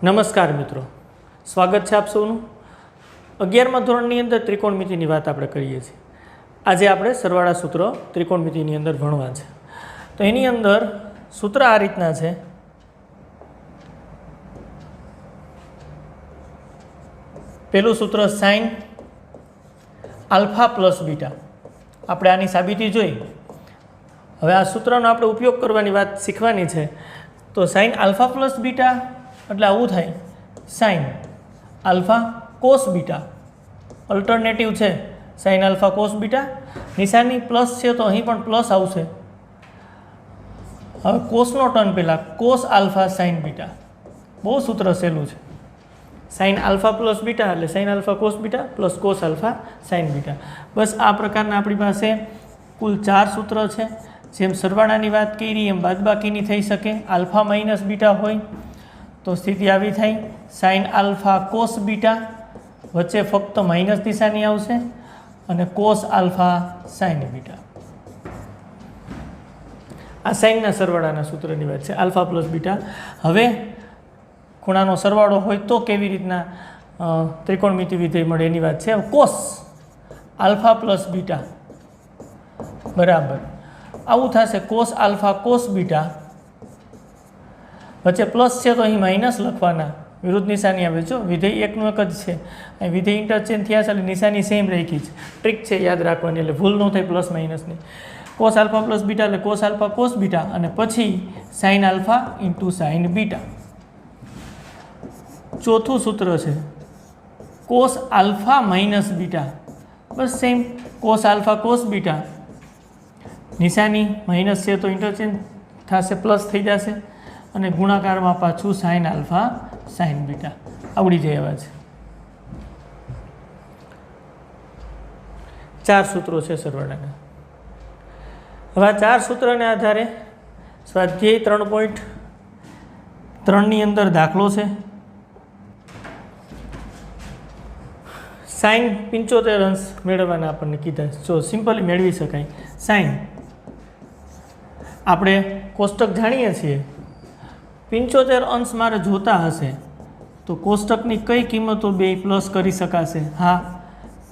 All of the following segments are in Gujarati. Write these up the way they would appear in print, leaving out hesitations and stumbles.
નમસ્કાર મિત્રો, સ્વાગત છે આપ સૌનું 11મા ધોરણની અંદર ત્રિકોણમિતિની વાત આપણે કરીએ છીએ. આજે આપણે સરવાળા સૂત્ર ત્રિકોણમિતિની અંદર ભણવા છે. તો એની અંદર સૂત્ર આ રીતના છે. પહેલું સૂત્ર સાઇન આલ્ફા પ્લસ બીટા. આપણે આની સાબિતી જોઈ. હવે આ સૂત્રનો આપણે ઉપયોગ કરવાની વાત શીખવાની છે. તો સાઇન આલ્ફા પ્લસ બીટા એટલે આવું થાય, sine alpha cos beta. Alternative છે સાઇન આલ્ફા કોસ બીટા. નિશાની પ્લસ છે તો અહીં પણ પ્લસ આવશે. હવે કોસનો ટર્ન પહેલાં કોસ આલ્ફા સાઇન બીટા. બહુ સૂત્ર સહેલું છે. સાઇન આલ્ફા પ્લસ બીટા એટલે sine alpha cos beta plus cos alpha sine beta. બસ આ પ્રકારના આપણી પાસે કુલ 4 સૂત્ર છે. જેમ સરવાળાની વાત કરી એમ બાદબાકીની થઈ શકે. આલ્ફા માઇનસ બીટા હોય તો સ્થિતિ આવી થાય સાઇન આલ્ફા કોસ બીટા, વચ્ચે ફક્ત માઇનસ નિશાની આવશે, અને કોસ આલ્ફા સાઇન બીટા. આ સાઇનના સરવાળાના સૂત્રની વાત છે, આલ્ફા પ્લસ બીટા. હવે ખૂણાનો સરવાળો હોય તો કેવી રીતના ત્રિકોણમિતિ વિધેય મળે એની વાત છે. કોસ આલ્ફા પ્લસ બીટા બરાબર આવું થશે, કોસ આલ્ફા કોસ બીટા, વચ્ચે પ્લસ છે તો અહીં માઇનસ લખવાના, વિરુદ્ધ નિશાની આવે. જો વિધેય એકનું એક જ છે, અહીં વિધેય ઇન્ટરચેન્જ થયા છે એટલે નિશાની સેમ રાખી છે. ટ્રીક છે યાદ રાખવાની, એટલે ભૂલ ન થાય પ્લસ માઇનસની. કોસ આલ્ફા પ્લસ બીટા એટલે કોસ આલ્ફા કોસ બીટા, અને પછી sine alpha into sine beta. ચોથું સૂત્ર છે કોસ આલ્ફા માઇનસ બીટા. બસ same, cos alpha cos beta, નિશાની માઇનસ છે તો ઇન્ટરચેન્જ થશે, પ્લસ થઈ જશે, અને ગુણાકારમાં પાછું સાઇન આલ્ફા સાઇન બીટા. આવડી જાય એવા છે. 4 સૂત્રો છે સરવાળાના. હવે આ 4 સૂત્રને આધારે સ્વાધ્યાય 3.3ની અંદર દાખલો છે. સાઇન 75 અંશ મેળવવાના આપણને કીધા. જો સિમ્પલી મેળવી શકાય. સાઇન આપણે કોષ્ટક જાણીએ છીએ. 75 અંશ મારે જોતા હશે તો કોષ્ટકની કઈ કિંમતો બે પ્લસ કરી શકાશે? હા,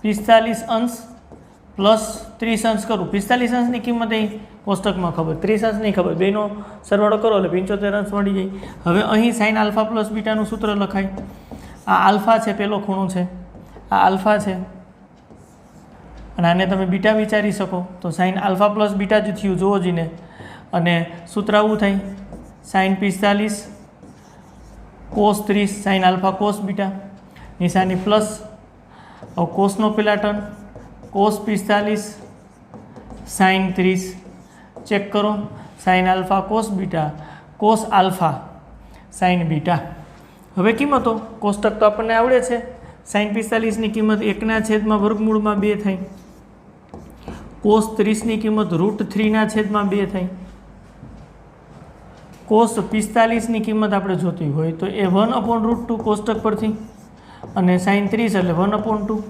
45 અંશ પ્લસ 30 અંશ કરું. 45 અંશની કિંમત એ કોષ્ટકમાં ખબર, 30 અંશ નહીં ખબર. બેનો સરવાળો કરો એટલે 75 અંશ મળી જાય. હવે અહીં સાઇન આલ્ફા પ્લસ બીટાનું સૂત્ર લખાય. આ આલ્ફા છે, પહેલો ખૂણો છે, આ આલ્ફા છે, અને આને તમે બીટા વિચારી શકો તો સાઇન આલ્ફા પ્લસ બીટા જ થયું જોવો જઈને. અને સૂત્ર આવું થાય sine 45 cos 30 sine alpha cos beta, નિશાની પ્લસ. હવે કોસનો પહેલા ટર્ન કોસ 45 સાઇન 30, ચેક કરો sine alpha cos beta cos alpha sine beta. હવે કિંમતો કોષ્ટક તો આપણને આવડે છે. સાઇન 45ની કિંમત 1/√2 થાય. કોસ 30ની કિંમત √3/2 થાય. કોસ 45ની કિંમત આપણે જોતી હોય તો એ 1/√2 કોષ્ટક પરથી, અને સાઇન 30 એટલે 1/2.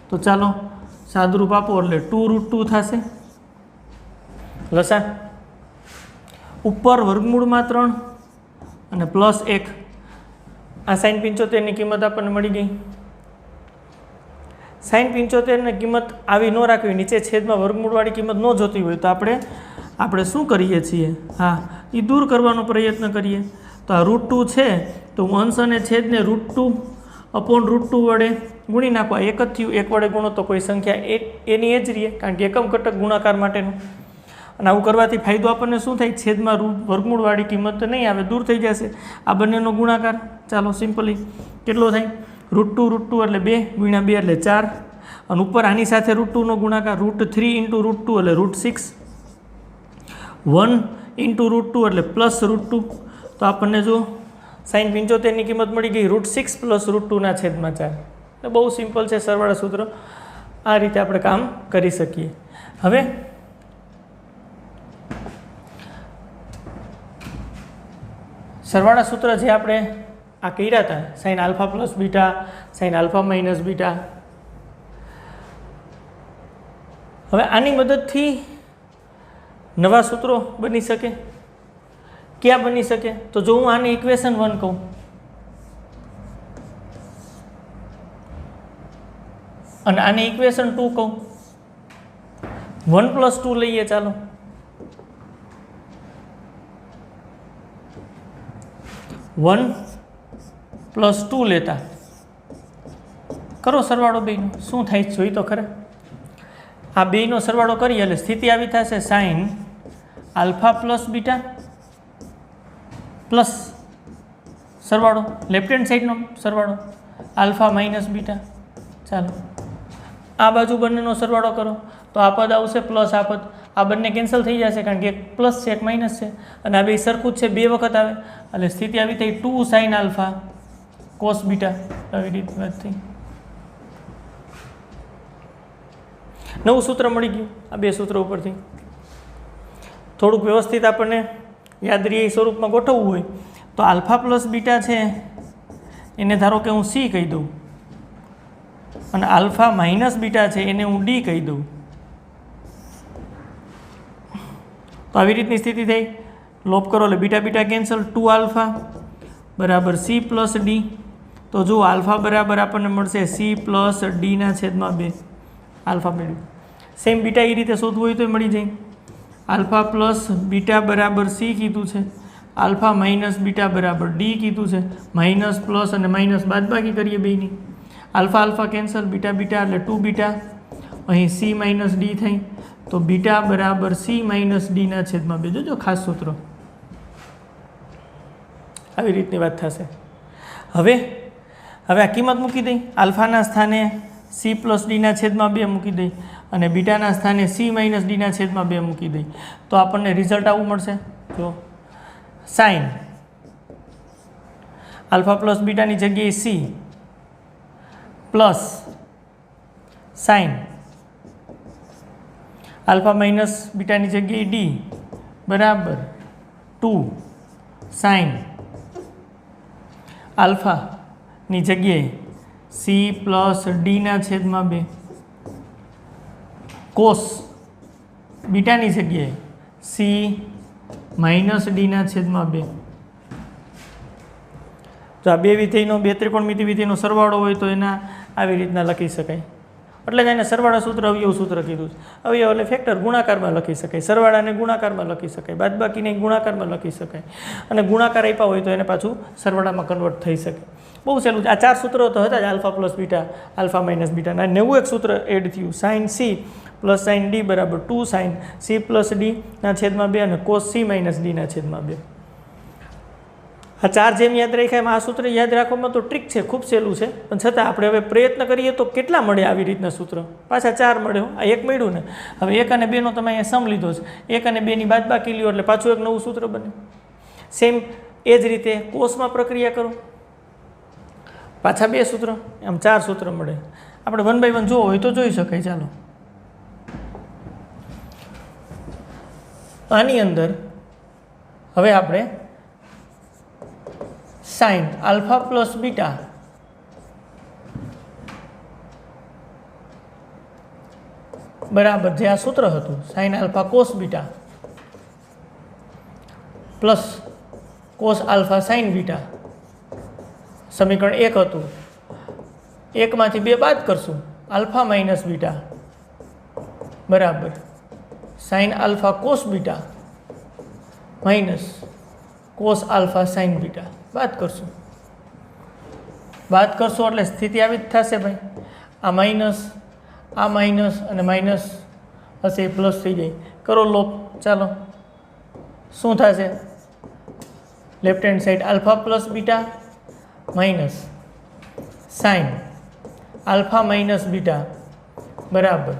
તો ચાલો સાદુરૂપ આપો એટલે 2√2 થશે. લસા ઉપર √3 અને પ્લસ 1. આ સાઇન 75ની કિંમત આપણને મળી ગઈ. સાઇન 75ની કિંમત આવી ન રાખવી, નીચે છેદમાં વર્ગમૂળવાળી કિંમત ન જોતી હોય તો આપણે શું કરીએ છીએ? હા, એ દૂર કરવાનો પ્રયત્ન કરીએ. તો આ √2 છે તો અંશ અને છેદને √2/√2 વડે ગુણી નાખવા. એક જ થયું, એક વડે ગુણો તો કોઈ સંખ્યા એની એ જ રહીએ, કારણ કે એકમ ઘટક ગુણાકાર માટેનું. અને આવું કરવાથી ફાયદો આપણને શું થાય? છેદમાં વર્ગમૂળવાળી કિંમત નહીં આવે, દૂર થઈ જશે. આ બંનેનો ગુણાકાર ચાલો સિમ્પલી કેટલો થાય? √2 એટલે 2 ગુણ્યા 2 એટલે 4, અને ઉપર આની સાથે √2નો ગુણાકાર √3 × √2 એટલે √6, 1 × √2 એટલે પ્લસ √2. તો આપણને જો સાઇન 75ની કિંમત મળી ગઈ √6 + √2/4. એટલે બહુ સિમ્પલ છે સરવાળા સૂત્ર. આ રીતે આપણે કામ કરી શકીએ. હવે સરવાળા સૂત્ર જે આપણે આ કર્યા હતા, sign alpha plus beta, sine alpha minus beta. હવે આની મદદથી નવા સૂત્રો બની શકે. ક્યાં બની શકે? તો જો હું આને ઇક્વેશન 1 કહું, અને આને ઇક્વેશન 2 કહું. 1 + 2 લઈએ ચાલો. 1 + 2 લેતા કરો સરવાળો બેયનો. શું થાય જોઈ તો ખરા. આ બેયનો સરવાળો કરીએ એટલે સ્થિતિ આવી થશે sign alpha plus beta plus સરવાળો લેફ્ટ હેન્ડ સાઈડનો સરવાળો આલ્ફા માઇનસ બીટા. ચાલો આ બાજુ બંનેનો સરવાળો કરો તો આ પદ આવશે પ્લસ આ પદ. આ બંને કેન્સલ થઈ જશે કારણ કે એક પ્લસ છે એક માઇનસ છે અને આ બે સરખું જ છે, બે વખત આવે એટલે સ્થિતિ આવી થઈ 2 સાઇન આલ્ફા કોસ બીટા. આવી રીતે વાત થઈ. નવું સૂત્ર મળી ગયું આ બે સૂત્રો ઉપરથી. થોડુંક વ્યવસ્થિત આપણને યાદ રહે એ સ્વરૂપમાં ગોઠવવું હોય તો આલ્ફા પ્લસ બીટા છે એને ધારો કે હું સી કહી દઉં અને આલ્ફા માઇનસ બીટા છે એને હું ડી કહી દઉં. તો આવી રીતની સ્થિતિ થઈ. લોપ કરો એટલે બીટા બીટા કેન્સલ. 2 આલ્ફા બરાબર સી પ્લસ ડી. તો જુઓ આલ્ફા બરાબર આપણને મળશે સી પ્લસ ડીના છેદમાં 2 આલ્ફા મેળવ્યું. સેમ બીટા એ રીતે શોધવું હોય તો મળી જાય. આલ્ફા પ્લસ બીટા બરાબર સી કીધું છે, આલ્ફા માઇનસ બીટા બરાબર ડી કીધું છે. માઇનસ પ્લસ અને માઇનસ બાદબાકી કરીએ બેયની. Alpha alpha cancel, beta beta એટલે 2 બીટા. અહીં સી માઇનસ ડી થઈ તો બીટા બરાબર સી માઇનસ ડીના છેદમાં 2. જોજો ખાસ સૂત્રો આવી રીતની વાત થશે. હવે આ કિંમત મૂકી દઈ. આલ્ફાના સ્થાને સી પ્લસ ડીના છેદમાં 2 મૂકી દઈ અને બીટાના સ્થાને સી માઇનસ ડીના છેદમાં 2 મૂકી દઈ તો આપણને રિઝલ્ટ આવું મળશે. જો સાઇન આલ્ફા પ્લસ બીટાની જગ્યાએ C plus sine alpha minus બીટાની જગ્યાએ ડી બરાબર 2 સાઇન આલ્ફાની જગ્યાએ સી પ્લસ ડીના છેદમાં 2 કોસ બીટાની જગ્યાએ સી માઇનસ ડીના છેદમાં 2. જો આ બે વિધેયનો બે ત્રિકોણમિતિ વિધેયનો સરવાળો હોય તો એના આવી રીતના લખી શકાય. એટલે જ એને સરવાળા સૂત્ર અવયવ સૂત્ર કીધું છે. અવયવ એટલે ફેક્ટર ગુણાકારમાં લખી શકાય, સરવાળાને ગુણાકારમાં લખી શકાય, બાદબાકીને ગુણાકારમાં લખી શકાય અને ગુણાકાર આપ્યા હોય તો એને પાછું સરવાળામાં કન્વર્ટ થઈ શકે. બહુ સહેલું છે. આ 4 સૂત્રો તો હતા જ, alpha plus beta, alpha minus beta. નવું એક સૂત્ર એડ થયું, sine C plus sine D બરાબર 2 સાઇન સી પ્લસ ડીના છેદમાં 2 અને કોસ સી માઇનસ ડીના છેદમાં 2. આ 4 જેમ યાદ રાખ્યા એમાં આ સૂત્ર યાદ રાખવામાં તો ટ્રીક છે, ખૂબ સહેલું છે, પણ છતાં આપણે હવે પ્રયત્ન કરીએ તો કેટલા મળે આવી રીતના સૂત્ર? પાછા 4 મળ્યો. આ એક મળ્યું ને, હવે 1 અને 2નો તમે અહીંયા સમ લીધો છે, 1 અને 2ની બાદબાકી લ્યો એટલે પાછું એક નવું સૂત્ર બને. સેમ એ જ રીતે કોસમાં પ્રક્રિયા કરો, પાછા 2 સૂત્ર, આમ 4 સૂત્ર મળે. આપણે 1 બાય 1 જોવો હોય તો જોઈ શકાય. ચાલો આની અંદર હવે આપણે સાઇન આલ્ફા પ્લસ બીટા બરાબર જે આ સૂત્ર હતું sign alpha cos beta plus cos alpha sine beta, સમીકરણ 1 હતું. 1માંથી 2 બાદ કરશું, આલ્ફા માઇનસ બીટા બરાબર sign alpha cos beta minus cos alpha sine beta. બાદ કરશું એટલે સ્થિતિ આવી જ થશે ભાઈ. આ માઇનસ અને માઇનસ હશે એ પ્લસ થઈ જાય. કરો લોપ. ચાલો શું થશે? Left hand side alpha plus beta minus sine alpha minus beta બરાબર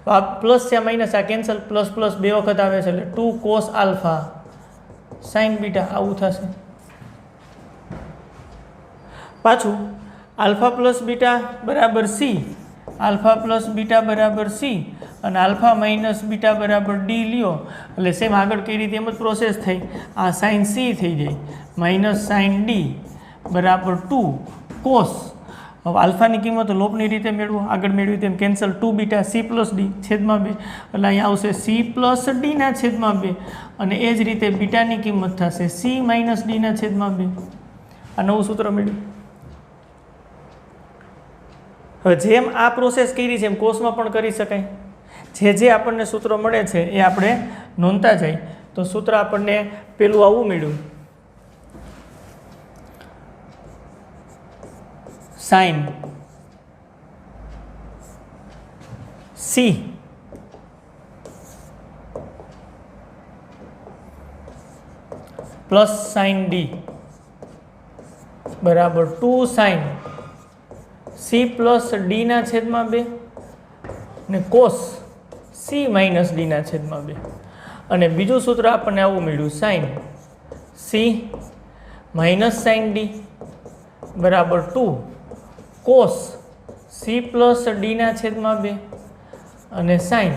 આ પ્લસ છે માઇનસ આ કેન્સલ, પ્લસ પ્લસ 2 વખત આવે છે એટલે 2 કોસ આલ્ફા સાઇન બીટા આવું થશે. પાછું આલ્ફા પ્લસ બીટા બરાબર સી, આલ્ફા પ્લસ બીટા બરાબર સી અને આલ્ફા માઇનસ બીટા બરાબર ડી લ્યો એટલે સેમ આગળ કઈ રીતે એમ જ પ્રોસેસ થઈ. આ સાઇન સી થઈ જાય માઇનસ સાઇન ડી બરાબર 2 કોસ. હવે આલ્ફાની કિંમત લોપની રીતે મેળવો, આગળ મેળવી તેમ cancel. 2 beta C plus D છેદમાં 2 એટલે અહીંયા આવશે સી પ્લસ ડીના છેદમાં 2 અને એ જ રીતે બીટાની કિંમત થશે સી માઇનસ ડીના છેદમાં 2. આ નવું સૂત્ર મેળવ્યું. હવે જેમ આ પ્રોસેસ કરી છે એમ કોષમાં પણ કરી શકાય. જે આપણને સૂત્ર મળે છે એ આપણે નોંધતા જાય. તો સૂત્ર આપણને પેલું આવું મળ્યું, sine C plus sine D બરાબર 2 સાઇન સી પ્લસ ડીના છેદમાં 2 ને કોસ સી માઇનસ ડીના છેદમાં 2. અને બીજું સૂત્ર આપણને આવું મળ્યું, sine C minus sign D બરાબર 2 કોસ સી પ્લસ ડીના છેદમાં 2 અને સાઇન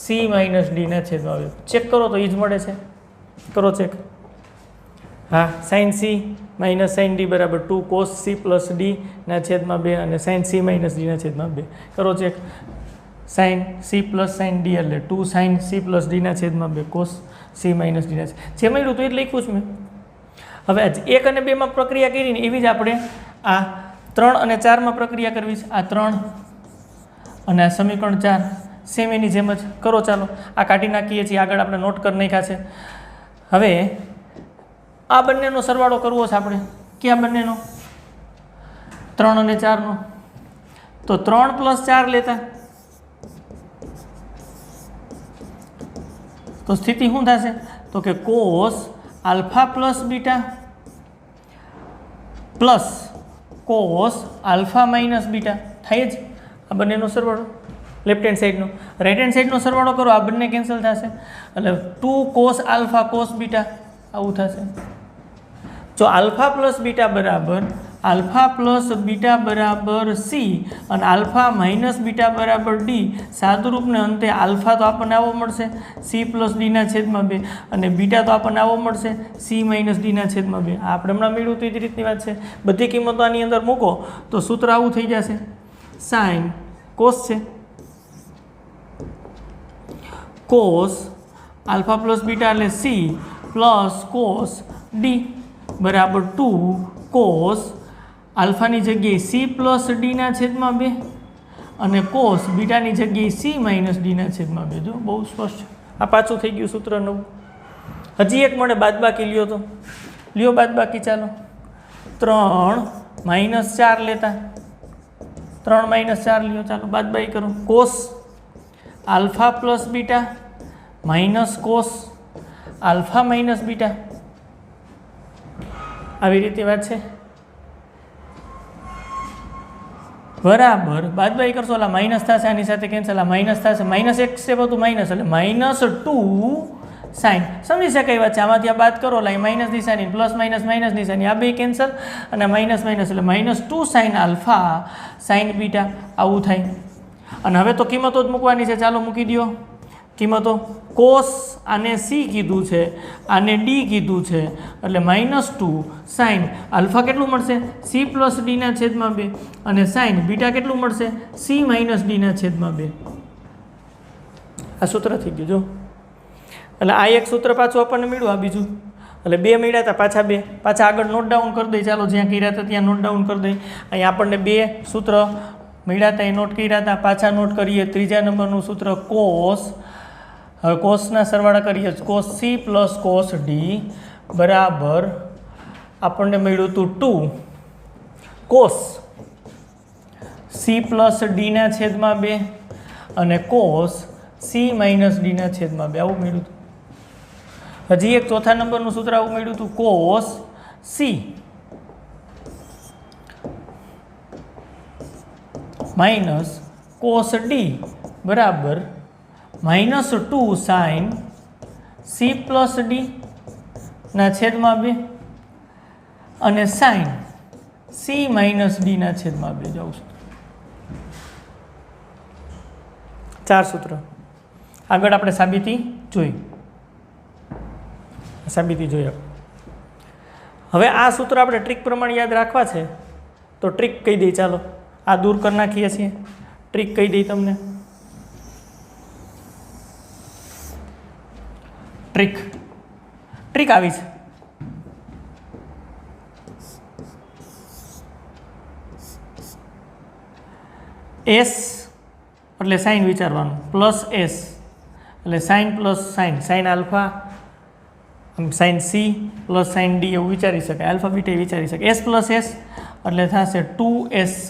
સી માઇનસ ડીના છેદમાં 2. ચેક કરો તો એ જ મળે છે. કરો ચેક. હા, sign C minus sign D બરાબર 2 કોસ સી પ્લસ ડીના છેદમાં 2 અને સાઇન સી માઇનસ ડીના છેદમાં 2. કરો check. Sine C plus sine D એટલે 2 સાઇન સી પ્લસ ડીના છેદમાં 2 કોસ સી માઇનસ ડીના છેદ. જે મળ્યું તો એ જ લખ્યું છે મેં. હવે 1 અને 2 માં પ્રક્રિયા કરીને એવી જ આપણે આ 3 અને 4 માં પ્રક્રિયા કરવી છે. આ 3 અને આ સમીકરણ 4 સેમ એની જેમ જ કરો. ચાલો આ કાઢી નાખીએ છીએ. આગળ આપણે નોટ કરી નાખ્યા છે. હવે આ બંનેનો સરવાળો કરવો છે આપણે. ક્યાં બંનેનો? 3 અને 4નો. તો 3 પ્લસ 4 લેતા તો સ્થિતિ શું થશે? તો કે cos alpha plus beta plus cos alpha minus beta થાય જ. આ બંનેનો સરવાળો લેફ્ટ હેન્ડ સાઈડનો. રાઈટ હેન્ડ સાઈડનો સરવાળો કરો, આ બંને કેન્સલ થશે એટલે 2 કોસ આલ્ફા કોસ બીટા આવું થશે. જો આલ્ફા પ્લસ બીટા બરાબર સી અને આલ્ફા માઇનસ બીટા બરાબર ડી, સાદુરૂપને અંતે આલ્ફા તો આપણને આવો મળશે સી પ્લસ ડીના છેદમાં 2 અને બીટા તો આપણને આવો મળશે સી માઇનસ ડીના છેદમાં 2. આપણે હમણાં મેળવ્યું તો એ જ રીતની વાત છે. બધી કિંમતો આની અંદર મૂકો તો સૂત્ર આવું થઈ જશે, સાઇન કોસ છે કોસ આલ્ફા પ્લસ બીટા એટલે સી પ્લસ કોસ ડી બરાબર 2 કોસ આલ્ફાની જગ્યાએ સી પ્લસ ડીના છેદમાં 2 અને કોસ બીટાની જગ્યાએ સી માઇનસ ડીના છેદમાં 2. જો બહુ સ્પષ્ટ. આ પાછું થઈ ગયું સૂત્ર નવું. હજી એક મળે બાદબાકી લ્યો તો લ્યો બાદબાકી. ચાલો 3 માઇનસ 4 લેતા 3 માઇનસ 4 લ્યો. ચાલો બાદબાકી કરો. Cos alpha plus beta minus cos alpha minus beta આવી રીતે વાત છે બરાબર. બાદબાકી કરશો એટલે માઇનસ થશે, આની સાથે કેન્સલ, આ માઇનસ થશે, માઇનસ એક સ્ટેપ હતું માઇનસ એટલે -2 સાઇન. સમજી શકાય વાત છે. આમાંથી આ બાદ કરો એટલે માઇનસ નિશાની પ્લસ માઇનસ માઇનસ નિશાની આ બે કેન્સલ અને માઇનસ માઇનસ એટલે -2 સાઇન આલ્ફા સાઇન બીટા આવું થાય. અને હવે તો કિંમતો જ મૂકવાની છે. ચાલો મૂકી દો કિંમતો. કોસ આને સી કીધું છે, આને ડી કીધું છે એટલે -2 સાઇન આલ્ફા કેટલું મળશે સી પ્લસ ડીના છેદમાં 2 અને સાઇન બીટા કેટલું મળશે સી માઇનસ ડીના છેદમાં 2. આ સૂત્ર થઈ ગયું. જો એટલે આ એક સૂત્ર પાછું આપણને મળ્યું, આ બીજું એટલે 2 મળ્યા હતા, પાછા 2 પાછા આગળ નોટ ડાઉન કરી દઈએ. ચાલો જ્યાં કર્યા હતા ત્યાં નોટ ડાઉન કરી દઈએ. અહીંયા આપણને 2 સૂત્ર મળ્યા હતા એ નોટ કર્યા હતા, પાછા નોટ કરીએ. ત્રીજા નંબરનું સૂત્ર કોસ. હવે કોસના સરવાળા કરીએ. Cos C plus cos D બરાબર આપણને મળ્યું હતું 2 કોસ સી પ્લસ ડીના છેદમાં 2 અને કોસ સી માઇનસ ડીના છેદમાં 2 આવું મળ્યું હતું. હજી એક ચોથા નંબરનું સૂત્ર આવું મળ્યું હતું, cos C minus cos D બરાબર -2 સાઇન સી પ્લસ ડી ના છેદમાં 2 અને સાઇન સી માઇનસ ડીના છેદમાં 2. જાઉં છું 4 સૂત્ર. આગળ આપણે સાબિતી જોઈ. હવે આ સૂત્ર આપણે ટ્રીક પ્રમાણે યાદ રાખવા છે તો ટ્રીક કહી દઈ. ચાલો આ દૂર કરી નાખીએ છીએ. ટ્રીક કહી દઈ તમને. ટ્રીક આવી છે. એસ એટલે સાઇન વિચારવાનું પ્લસ એસ એટલે sine plus sine sine alpha sine C plus sine D એવું વિચારી શકાય આલ્ફા બીટા વિચારી શકાય એસ પ્લસ એસ એટલે થશે 2SC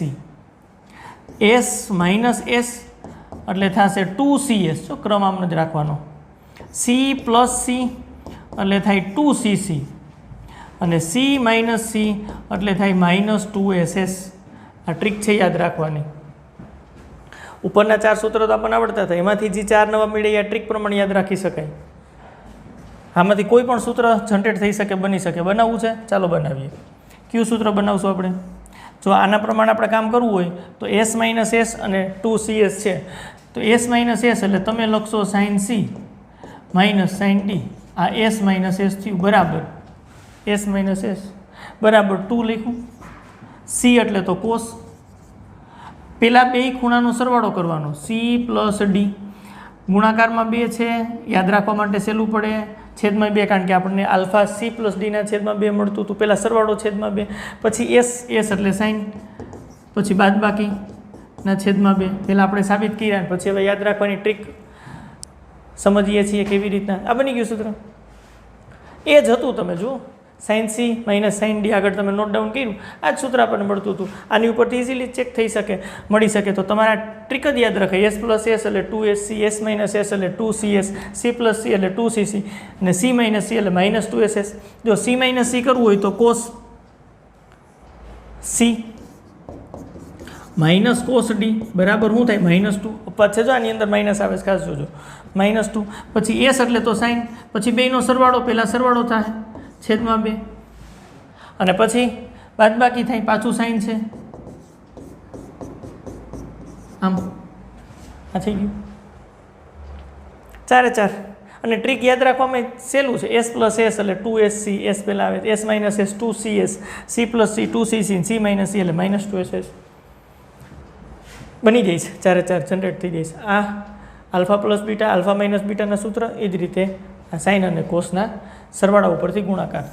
એસ માઇનસ એસ એટલે થશે 2CS જો ક્રમ આમ જ રાખવાનો સી પ્લસ સી એટલે થાય 2CC અને સી માઇનસ સી એટલે થાય માઇનસ 2SS આ ટ્રીક છે યાદ રાખવાની ઉપરના 4 સૂત્રો તો આપણને આવડતા હતા એમાંથી જે 4 નવા મળે આ ટ્રીક પ્રમાણે યાદ રાખી શકાય આમાંથી કોઈ પણ સૂત્ર જનરેટ થઈ શકે બની શકે બનાવવું છે ચાલો બનાવીએ કયું સૂત્ર બનાવશું આપણે જો આના પ્રમાણે આપણે કામ કરવું હોય તો એસ માઇનસ એસ અને 2CS છે તો એસ માઇનસ એસ એટલે તમે લખશો sign C minus sign D આ એસ માઇનસ એસ થયું બરાબર એસ માઇનસ એસ બરાબર 2 લખ્યું સી એટલે તો કોસ પેલા બે ખૂણાનો સરવાળો કરવાનો સી પ્લસ ડી ગુણાકારમાં 2 છે યાદ રાખવા માટે સહેલું પડે છેદમાં 2 કારણ કે આપણને આલ્ફા સી પ્લસ ડીના છેદમાં 2 મળતું હતું પહેલાં સરવાળો છેદમાં 2 પછી એસ એટલે સાઇન પછી બાદબાકીના છેદમાં 2 પહેલાં આપણે સાબિત કર્યા પછી હવે યાદ રાખવાની ટ્રીક સમજીએ છીએ કેવી રીતના આ બની ગયું સૂત્ર એ જ હતું તમે જુઓ sign C minus sign D આગળ તમે નોટ ડાઉન કર્યું આ જ સૂત્ર આપણને મળતું હતું આની ઉપરથી ઇઝીલી ચેક થઈ શકે મળી શકે તો તમારા ટ્રીક જ યાદ રાખે એસ પ્લસ એસ એટલે 2SC એસ માઇનસ એસ એટલે 2CS સી પ્લસ સી એટલે 2CC અને સી માઇનસ સી એટલે માઇનસ 2SS જો સી માઇનસ સી કરવું હોય તો cos C minus cos D બરાબર શું થાય -2 પાછળ છે જો આની અંદર માઇનસ આવે છે ખાસ જોજો -2 પછી એસ એટલે તો સાઇન પછી બેનો સરવાળો પહેલાં સરવાળો થાય છેદમાં 2 અને પછી બાદબાકી થાય પાછું સાઇન છે આમ આ થઈ ગયું 4 અને ટ્રીક યાદ રાખવામાં સહેલું છે એસ પ્લસ એસ એટલે 2SC એસ પહેલાં આવે S minus S 2CS C plus C 2CC C minus C એટલે -2SS બની જાય છે 4 જનરેટ થઈ જાય છે આ alpha plus beta alpha minus બીટાના સૂત્ર એ જ રીતે આ સાઇન અને કોસના સરવાળા ઉપરથી ગુણાકાર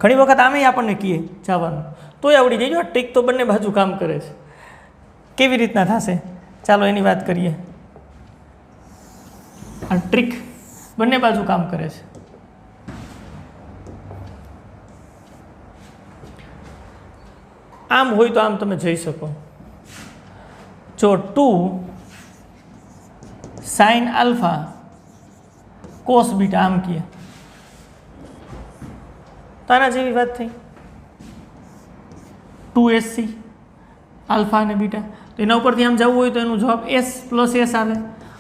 ઘણી વખત આમેય આપણને કહીએ જવાનું તોય આવડી જાય આ ટ્રીક તો બંને બાજુ કામ કરે છે કેવી રીતના થશે ચાલો એની વાત કરીએ આ ટ્રીક બંને બાજુ કામ કરે છે આમ હોય તો આમ તમે જઈ શકો જો 2 સાઇન આલ્ફા કોસ બીટા આમ કહીએ તારા જેવી વાત થઈ 2SC આલ્ફા અને બીટા તો એના ઉપરથી આમ જવું હોય તો એનો જવાબ એસ પ્લસ એસ આવે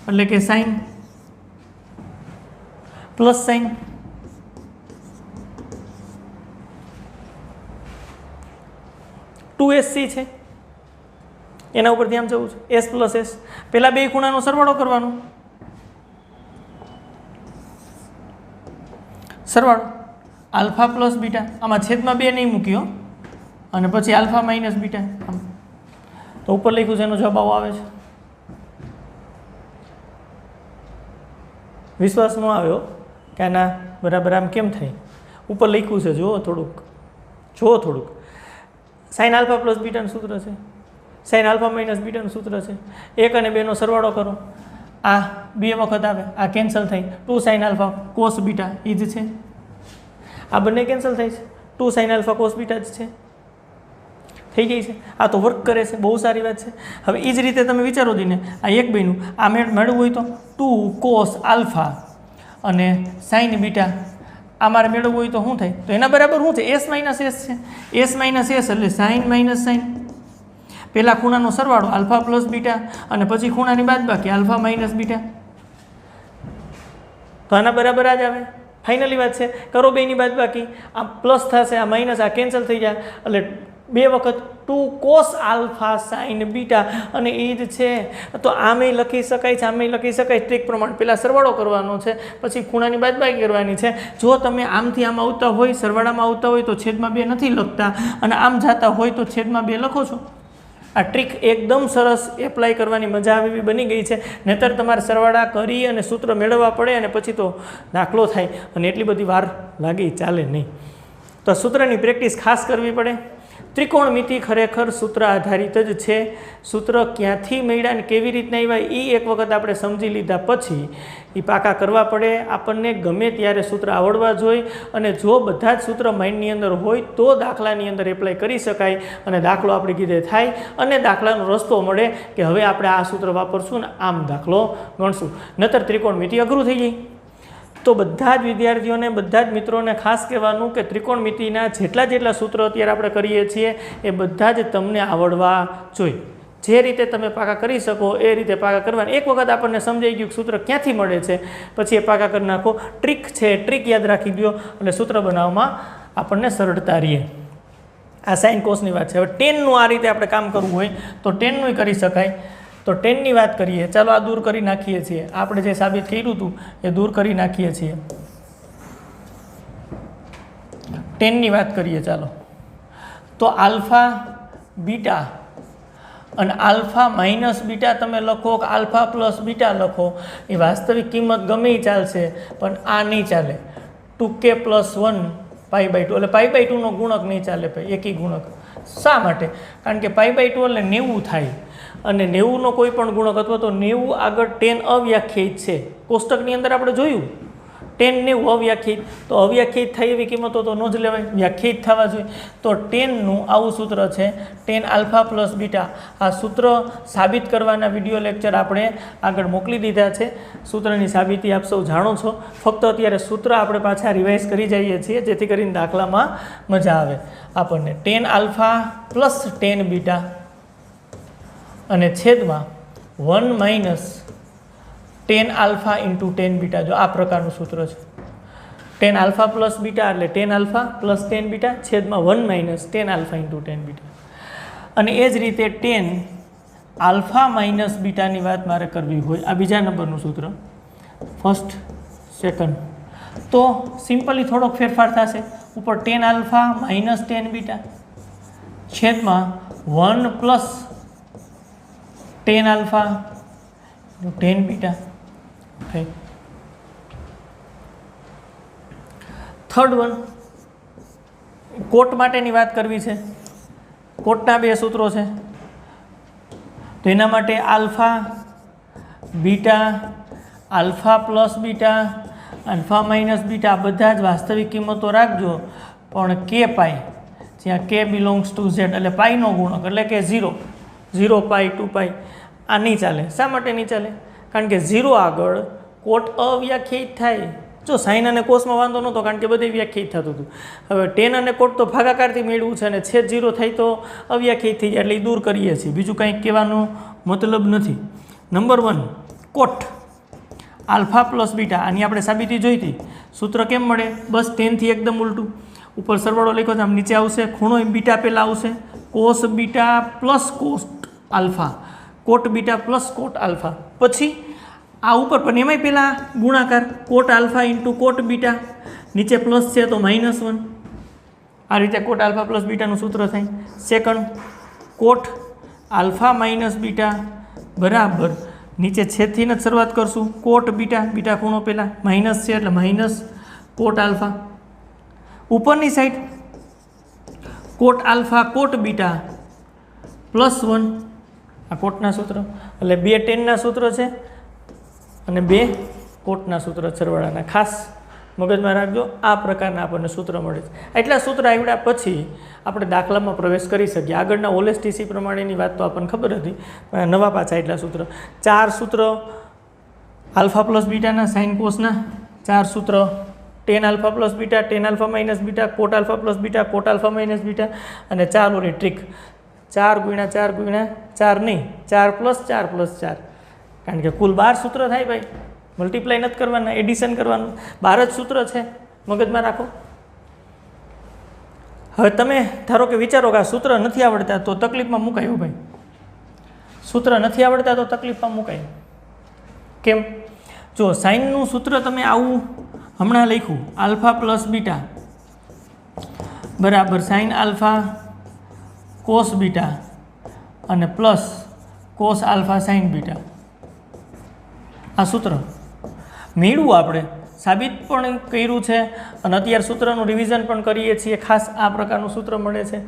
એટલે કે સાઇન પ્લસ સાઇન 2SC છે એના ઉપરથી આમ જવું છે એસ પ્લસ એસ પહેલાં બે ખૂણાનો સરવાળો કરવાનો સરવાળો આલ્ફા પ્લસ બીટા આમાં છેદમાં 2 નહીં મૂક્યો અને પછી આલ્ફા માઇનસ બીટા આમ તો ઉપર લખ્યું છે એનો જવાબ આવો આવે છે વિશ્વાસ ન આવ્યો કે આના બરાબર આમ કેમ થાય ઉપર લખ્યું છે જુઓ થોડુંક સાઇન આલ્ફા પ્લસ બીટાનું સૂત્ર છે સાઇન આલ્ફા માઇનસ બીટાનું સૂત્ર છે 1 અને 2 નો સરવાળો કરો આ 2 વખત આવે આ કેન્સલ થાય 2 સાઇન આલ્ફા કોસ બીટા એ જ છે આ બંને કેન્સલ થાય છે 2 સાઇન આલ્ફા કોસ બીટા જ છે થઈ ગઈ છે આ તો વર્ક કરે છે બહુ સારી વાત છે હવે એ જ રીતે તમે વિચારો દીને આ એક બેનું આ મેળવવું હોય તો 2 કોસ આલ્ફા અને સાઇન બીટા આ મારે મેળવવું હોય તો શું થાય તો એના બરાબર શું છે એસ માઇનસ એસ છે એસ માઇનસ એસ એટલે સાઇન માઇનસ સાઇન પહેલાં ખૂણાનો સરવાળો આલ્ફા પ્લસ બીટા અને પછી ખૂણાની બાદબાકી આલ્ફા માઇનસ બીટા તો આના બરાબર આ જ આવે ફાઇનલી વાત છે કરો બેની બાદબાકી આ પ્લસ થશે આ માઇનસ આ કેન્સલ થઈ જાય એટલે 2 વખત 2 કોસ આલ્ફા સાઇન બીટા અને એ જ છે તો આમેય લખી શકાય છે આમેય લખી શકાય ટ્રીક પ્રમાણે પહેલાં સરવાળો કરવાનો છે પછી ખૂણાની બાદબાકી કરવાની છે જો તમે આમથી આમ આવતા હોય સરવાળામાં આવતા હોય તો છેદમાં 2 નથી લખતા અને આમ જતા હોય તો છેદમાં 2 લખો છો આ ટ્રીક એકદમ સરસ એપ્લાય કરવાની મજા આવે એવી બની ગઈ છે નહીંતર તમારે સરવાળા કરી અને સૂત્ર મેળવવા પડે અને પછી તો દાખલો થાય અને એટલી બધી વાર લાગે ચાલે નહીં તો સૂત્રની પ્રેક્ટિસ ખાસ કરવી પડે ત્રિકોણમિતિ ખરેખર સૂત્ર આધારિત જ છે. સૂત્ર ક્યાંથી મળ્યા ને કેવી રીતના આવ્યા એ એક વખત આપણે સમજી લીધા પછી એ પાકા કરવા પડે. આપણને ગમે ત્યારે સૂત્ર આવડવા જોઈએ અને જો બધા જ સૂત્ર માઇન્ડની અંદર હોય તો દાખલાની અંદર એપ્લાય કરી શકાય અને દાખલો આપણે કીધે થાય અને દાખલાનો રસ્તો મળે કે હવે આપણે આ સૂત્ર વાપરશું ને આમ દાખલો ગણશું. નહીતર ત્રિકોણમિતિ અઘરું થઈ જાય. તો બધા જ વિદ્યાર્થીઓને બધા જ મિત્રોને ખાસ કહેવાનું કે ત્રિકોણમિતિના જેટલા સૂત્રો અત્યારે આપણે કરીએ છીએ એ બધા જ તમને આવડવા જોઈએ. જે રીતે તમે પાકા કરી શકો એ રીતે પાકા કરવાના. એક વખત આપણને સમજાઈ ગયું કે સૂત્ર ક્યાંથી મળે છે પછી એ પાકા કરી નાખો. ટ્રીક છે, ટ્રીક યાદ રાખી દો એટલે સૂત્ર બનાવવામાં આપણને સરળતા રહે. આ સાઇન કોસની વાત છે. હવે ટેનનું આ રીતે આપણે કામ કરવું હોય તો ટેનનું કરી શકાય. તો ટેનની વાત કરીએ. ચાલો આ દૂર કરી નાખીએ છીએ. આપણે જે સાબિત કર્યું હતું એ દૂર કરી નાખીએ છીએ. ટેનની વાત કરીએ. ચાલો તો આલ્ફા બીટા અને આલ્ફા માઇનસ બીટા તમે લખો કે આલ્ફા પ્લસ બીટા લખો એ વાસ્તવિક કિંમત ગમે એ ચાલશે પણ આ નહીં ચાલે. 2k + 1 π/2 એટલે π/2 નો ગુણક નહીં ચાલે ભાઈ, એકી ગુણક. શા માટે? કારણ કે π/2 એટલે 90 થાય અને 90નો કોઈ પણ ગુણક અથવા તો 90 આગળ tan અવ્યાખ્યાયિત છે. કોષ્ટકની અંદર આપણે જોયું tan 90 અવ્યાખ્યાયિત. તો અવ્યાખ્યાયિત થાય એવી કિંમતો તો ન જ લેવાય, વ્યાખ્યાયિત થવા જોઈએ. તો ટેનનું આવું સૂત્ર છે tan આલ્ફા પ્લસ બીટા. આ સૂત્ર સાબિત કરવાના વિડીયો લેક્ચર આપણે આગળ મોકલી દીધા છે. સૂત્રની સાબિતી આપ સૌ જાણો છો. ફક્ત અત્યારે સૂત્ર આપણે પાછા રિવાઇઝ કરી જઈએ છીએ જેથી કરીને દાખલામાં મજા આવે આપણને. tan alpha plus tan beta અને છેદમાં 1 minus tan alpha into tan beta. જો આ પ્રકારનું સૂત્ર છે. tan આલ્ફા પ્લસ બીટા એટલે tan alpha plus tan beta છેદમાં 1 minus tan alpha into tan beta. અને એ જ રીતે tan આલ્ફા માઇનસ બીટાની વાત મારે કરવી હોય, આ બીજા નંબરનું સૂત્ર, ફર્સ્ટ સેકન્ડ, તો સિમ્પલી થોડોક ફેરફાર થશે. ઉપર tan alpha minus tan beta છેદમાં 1 plus tan alpha tan beta. Third one, cot માટેની વાત કરવી છે. કોટના બે સૂત્રો છે. તો એના માટે alpha beta, alpha plus beta, alpha minus beta બધા જ વાસ્તવિક કિંમતો રાખજો પણ k પાઈ, જ્યાં k બિલોંગ્સ ટુ z એટલે પાઈનો ગુણક એટલે કે 0 પાઈ 2 પાઈ આ નહીં ચાલે. શા માટે નહીં ચાલે? કારણ કે 0 આગળ કોટ અવ્યાખ્યાયિત થાય. જો સાઇન અને કોસમાં વાંધો નહોતો કારણ કે બધે વ્યાખ્યાયિત થતું હતું. હવે ટેન અને કોટ તો ભાગાકારથી મેળવું છે અને છેદ 0 થાય તો અવ્યાખ્યાયિત થઈ જાય એટલે એ દૂર કરીએ છીએ. બીજું કંઈક કહેવાનો મતલબ નથી. નંબર 1 કોટ આલ્ફા પ્લસ બીટા, આની આપણે સાબિતી જોઈ હતી. સૂત્ર કેમ મળે? બસ ટેનથી એકદમ ઉલટું. ઉપર સરવાળો લખ્યો તો આમ નીચે આવશે, ખૂણો બીટા પહેલાં આવશે, cos beta plus cot alpha, cot beta plus cot alpha, પછી આ ઉપર પણ એમાંય પહેલાં ગુણાકાર cot alpha into cot beta, નીચે પ્લસ છે તો -1. આ રીતે કોટ આલ્ફા પ્લસ બીટાનું સૂત્ર થાય. સેકન્ડ કોટ આલ્ફા માઇનસ બીટા બરાબર નીચે છેદથી જ શરૂઆત કરશું, કોટ બીટા, બીટા ખૂણો પહેલાં માઇનસ છે એટલે માઇનસ કોટ આલ્ફા. ઉપરની સાઈડ કોટ આલ્ફા કોટ બીટા +1. આ કોટના સૂત્ર એટલે 2 ટેનના સૂત્ર છે અને 2 કોટના સૂત્ર સરવાળાના. ખાસ મગજમાં રાખજો, આ પ્રકારના આપણને સૂત્ર મળે છે. એટલા સૂત્ર આવ્યા પછી આપણે દાખલામાં પ્રવેશ કરી શકીએ. આગળના ઓલેસટીસી પ્રમાણેની વાત તો આપણને ખબર હતી, પણ નવા પાછા એટલા સૂત્ર, 4 સૂત્ર આલ્ફા પ્લસ બીટાના, સાઇન કોસના 4 સૂત્ર, tan alpha plus beta, tan alpha minus beta, cot alpha plus beta, cot alpha minus beta અને 4 ઓલી ટ્રીક 4 × 4 × 4 નહીં, 4 + 4 + 4, કારણ કે કુલ 12 સૂત્ર થાય ભાઈ. મલ્ટીપ્લાય નથી કરવાના, એડિશન કરવાનું. 12 જ સૂત્ર છે, મગજમાં રાખો. હવે તમે ધારો કે વિચારો કે આ સૂત્ર નથી આવડતા તો તકલીફમાં મુકાયો ભાઈ. સૂત્ર નથી આવડતા તો તકલીફમાં મુકાય. કેમ? જો સાઇનનું સૂત્ર તમે આવું હમણાં લખ્યું, આલ્ફા પ્લસ બીટા બરાબર સાઇન આલ્ફા કોસ બીટા અને plus cos alpha sine beta. આ સૂત્ર મેળવું આપણે સાબિત પણ કર્યું છે અને અત્યારે સૂત્રનું રિવિઝન પણ કરીએ છીએ, ખાસ આ પ્રકારનું સૂત્ર મળે છે.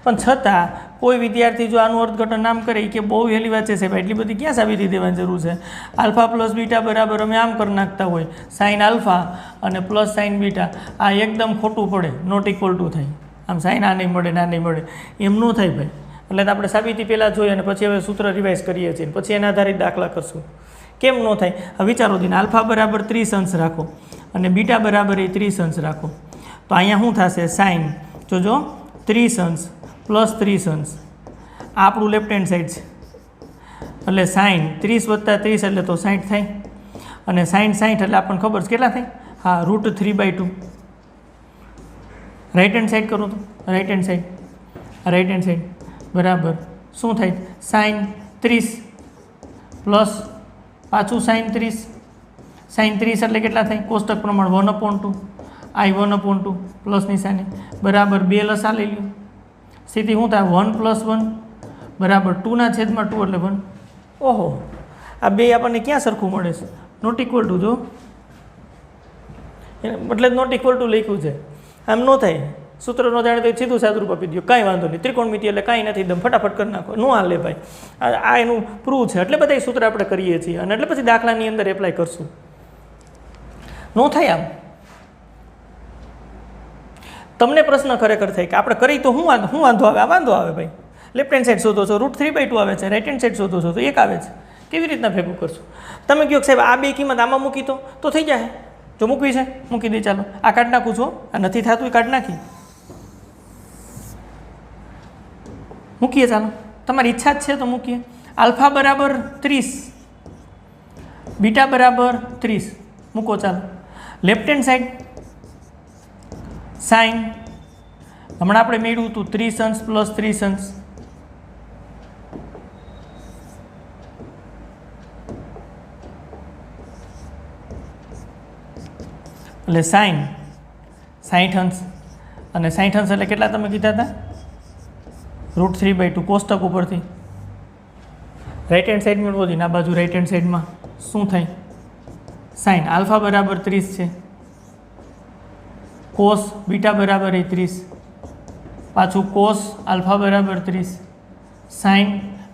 પણ છતાં કોઈ વિદ્યાર્થી જો આનું અર્થઘટન નામ કરે કે બહુ વહેલી વાત છે સાહેબ, એટલી બધી ક્યાં સાબિતી દેવાની જરૂર છે. આલ્ફા પ્લસ બીટા બરાબર અમે આમ કરી નાખતા હોય, સાઇન આલ્ફા અને પ્લસ સાઇન બીટા, આ એકદમ ખોટું પડે, નોટ ઇક્વલ ટુ થાય. આમ સાઇન આ નહીં મળે, ના નહીં મળે, એમ ન થાય ભાઈ. એટલે તો આપણે સાબિતી પહેલાં જોઈએ અને પછી હવે સૂત્ર રિવાઇઝ કરીએ છીએ, પછી એના આધારિત દાખલા કરશું. કેમ ન થાય? હવે વિચારો દિન, આલ્ફા બરાબર 30 અંશ રાખો અને બીટા બરાબર એ 30 અંશ રાખો, તો અહીંયા શું થશે? સાઇન જોજો 30 અંશ પ્લસ 30 અંશ, આ આપણું લેફ્ટ હેન્ડ સાઈડ છે, એટલે સાઇન 30 વત્તા 30 એટલે તો 60 થાય. અને સાઇન 60 એટલે આપણને ખબર છે કેટલા થાય? હા, √3/2. રાઈટ હેન્ડ સાઈડ કરું તો રાઈટ હેન્ડ સાઈડ બરાબર શું થાય? સાઇન 30 પ્લસ પાછું સાઇન 30 એટલે કેટલા થાય? કોષ્ટક પ્રમાણ 1/2 I 1/2 પ્લસ નિશાની બરાબર 2 લસા લઈ લ્યો, સ્થિતિ શું થાય? 1 + 1 બરાબર 2/2 એટલે 1. ઓહો, આ બે આપણને ક્યાં સરખું મળે છે? નોટ ઇક્વલ ટુ, જો એટલે નોટ ઇક્વલ ટુ લખ્યું છે. આમ ન થાય, સૂત્ર ન જાણે તો સીધું સાદું રૂપ આપી દો, કાંઈ વાંધો નહીં, ત્રિકોણમિતિ એટલે કાંઈ નથી, એકદમ ફટાફટ કરી નાખો, ન હાલે ભાઈ. આ એનું પ્રૂવ છે, એટલે બધા સૂત્ર આપણે કરીએ છીએ અને એટલે પછી દાખલાની અંદર એપ્લાય કરશું. ન થાય આમ. તમને પ્રશ્ન ખરેખર થાય કે આપણે કરી તો શું વાંધો આવે? આ વાંધો આવે ભાઈ. લેફ્ટ હેન્ડ સાઈડ શોધો છો, √3/2 આવે છે, રાઈટ હેન્ડ સાઈડ શોધો છો તો 1 આવે છે. કેવી રીતના ભેગું કરશું? તમે કહો કે સાહેબ આ બે કિંમત આમાં મૂકી તો થઈ જાય. જો મૂકવી છે મૂકી દે, ચાલો આ કાઢી નાખું છું, આ નથી થતું એ કાઢી નાખી મૂકીએ, ચાલો તમારી ઈચ્છા જ છે તો મૂકીએ. આલ્ફા બરાબર 30, બીટા બરાબર 30 મૂકો, ચાલો. લેફ્ટ હેન્ડ સાઈડ સાઇન હમણાં આપણે મેળવ્યું હતું 30 અંશ પ્લસ 30 અંશ, એટલે સાઇન 60 અંશ અને 60 અંશ એટલે કેટલા તમે કીધા હતા? √3/2 કોષ્ટક ઉપરથી રાઈટ હેન્ડ સાઈડ મેળવો જોઈએ. આ બાજુ રાઈટ હેન્ડ સાઈડમાં શું થાય? સાઇન આલ્ફા બરાબર 30 છે, કોસ બીટા બરાબર 30, પાછું કોસ આલ્ફા બરાબર 30, સાઇન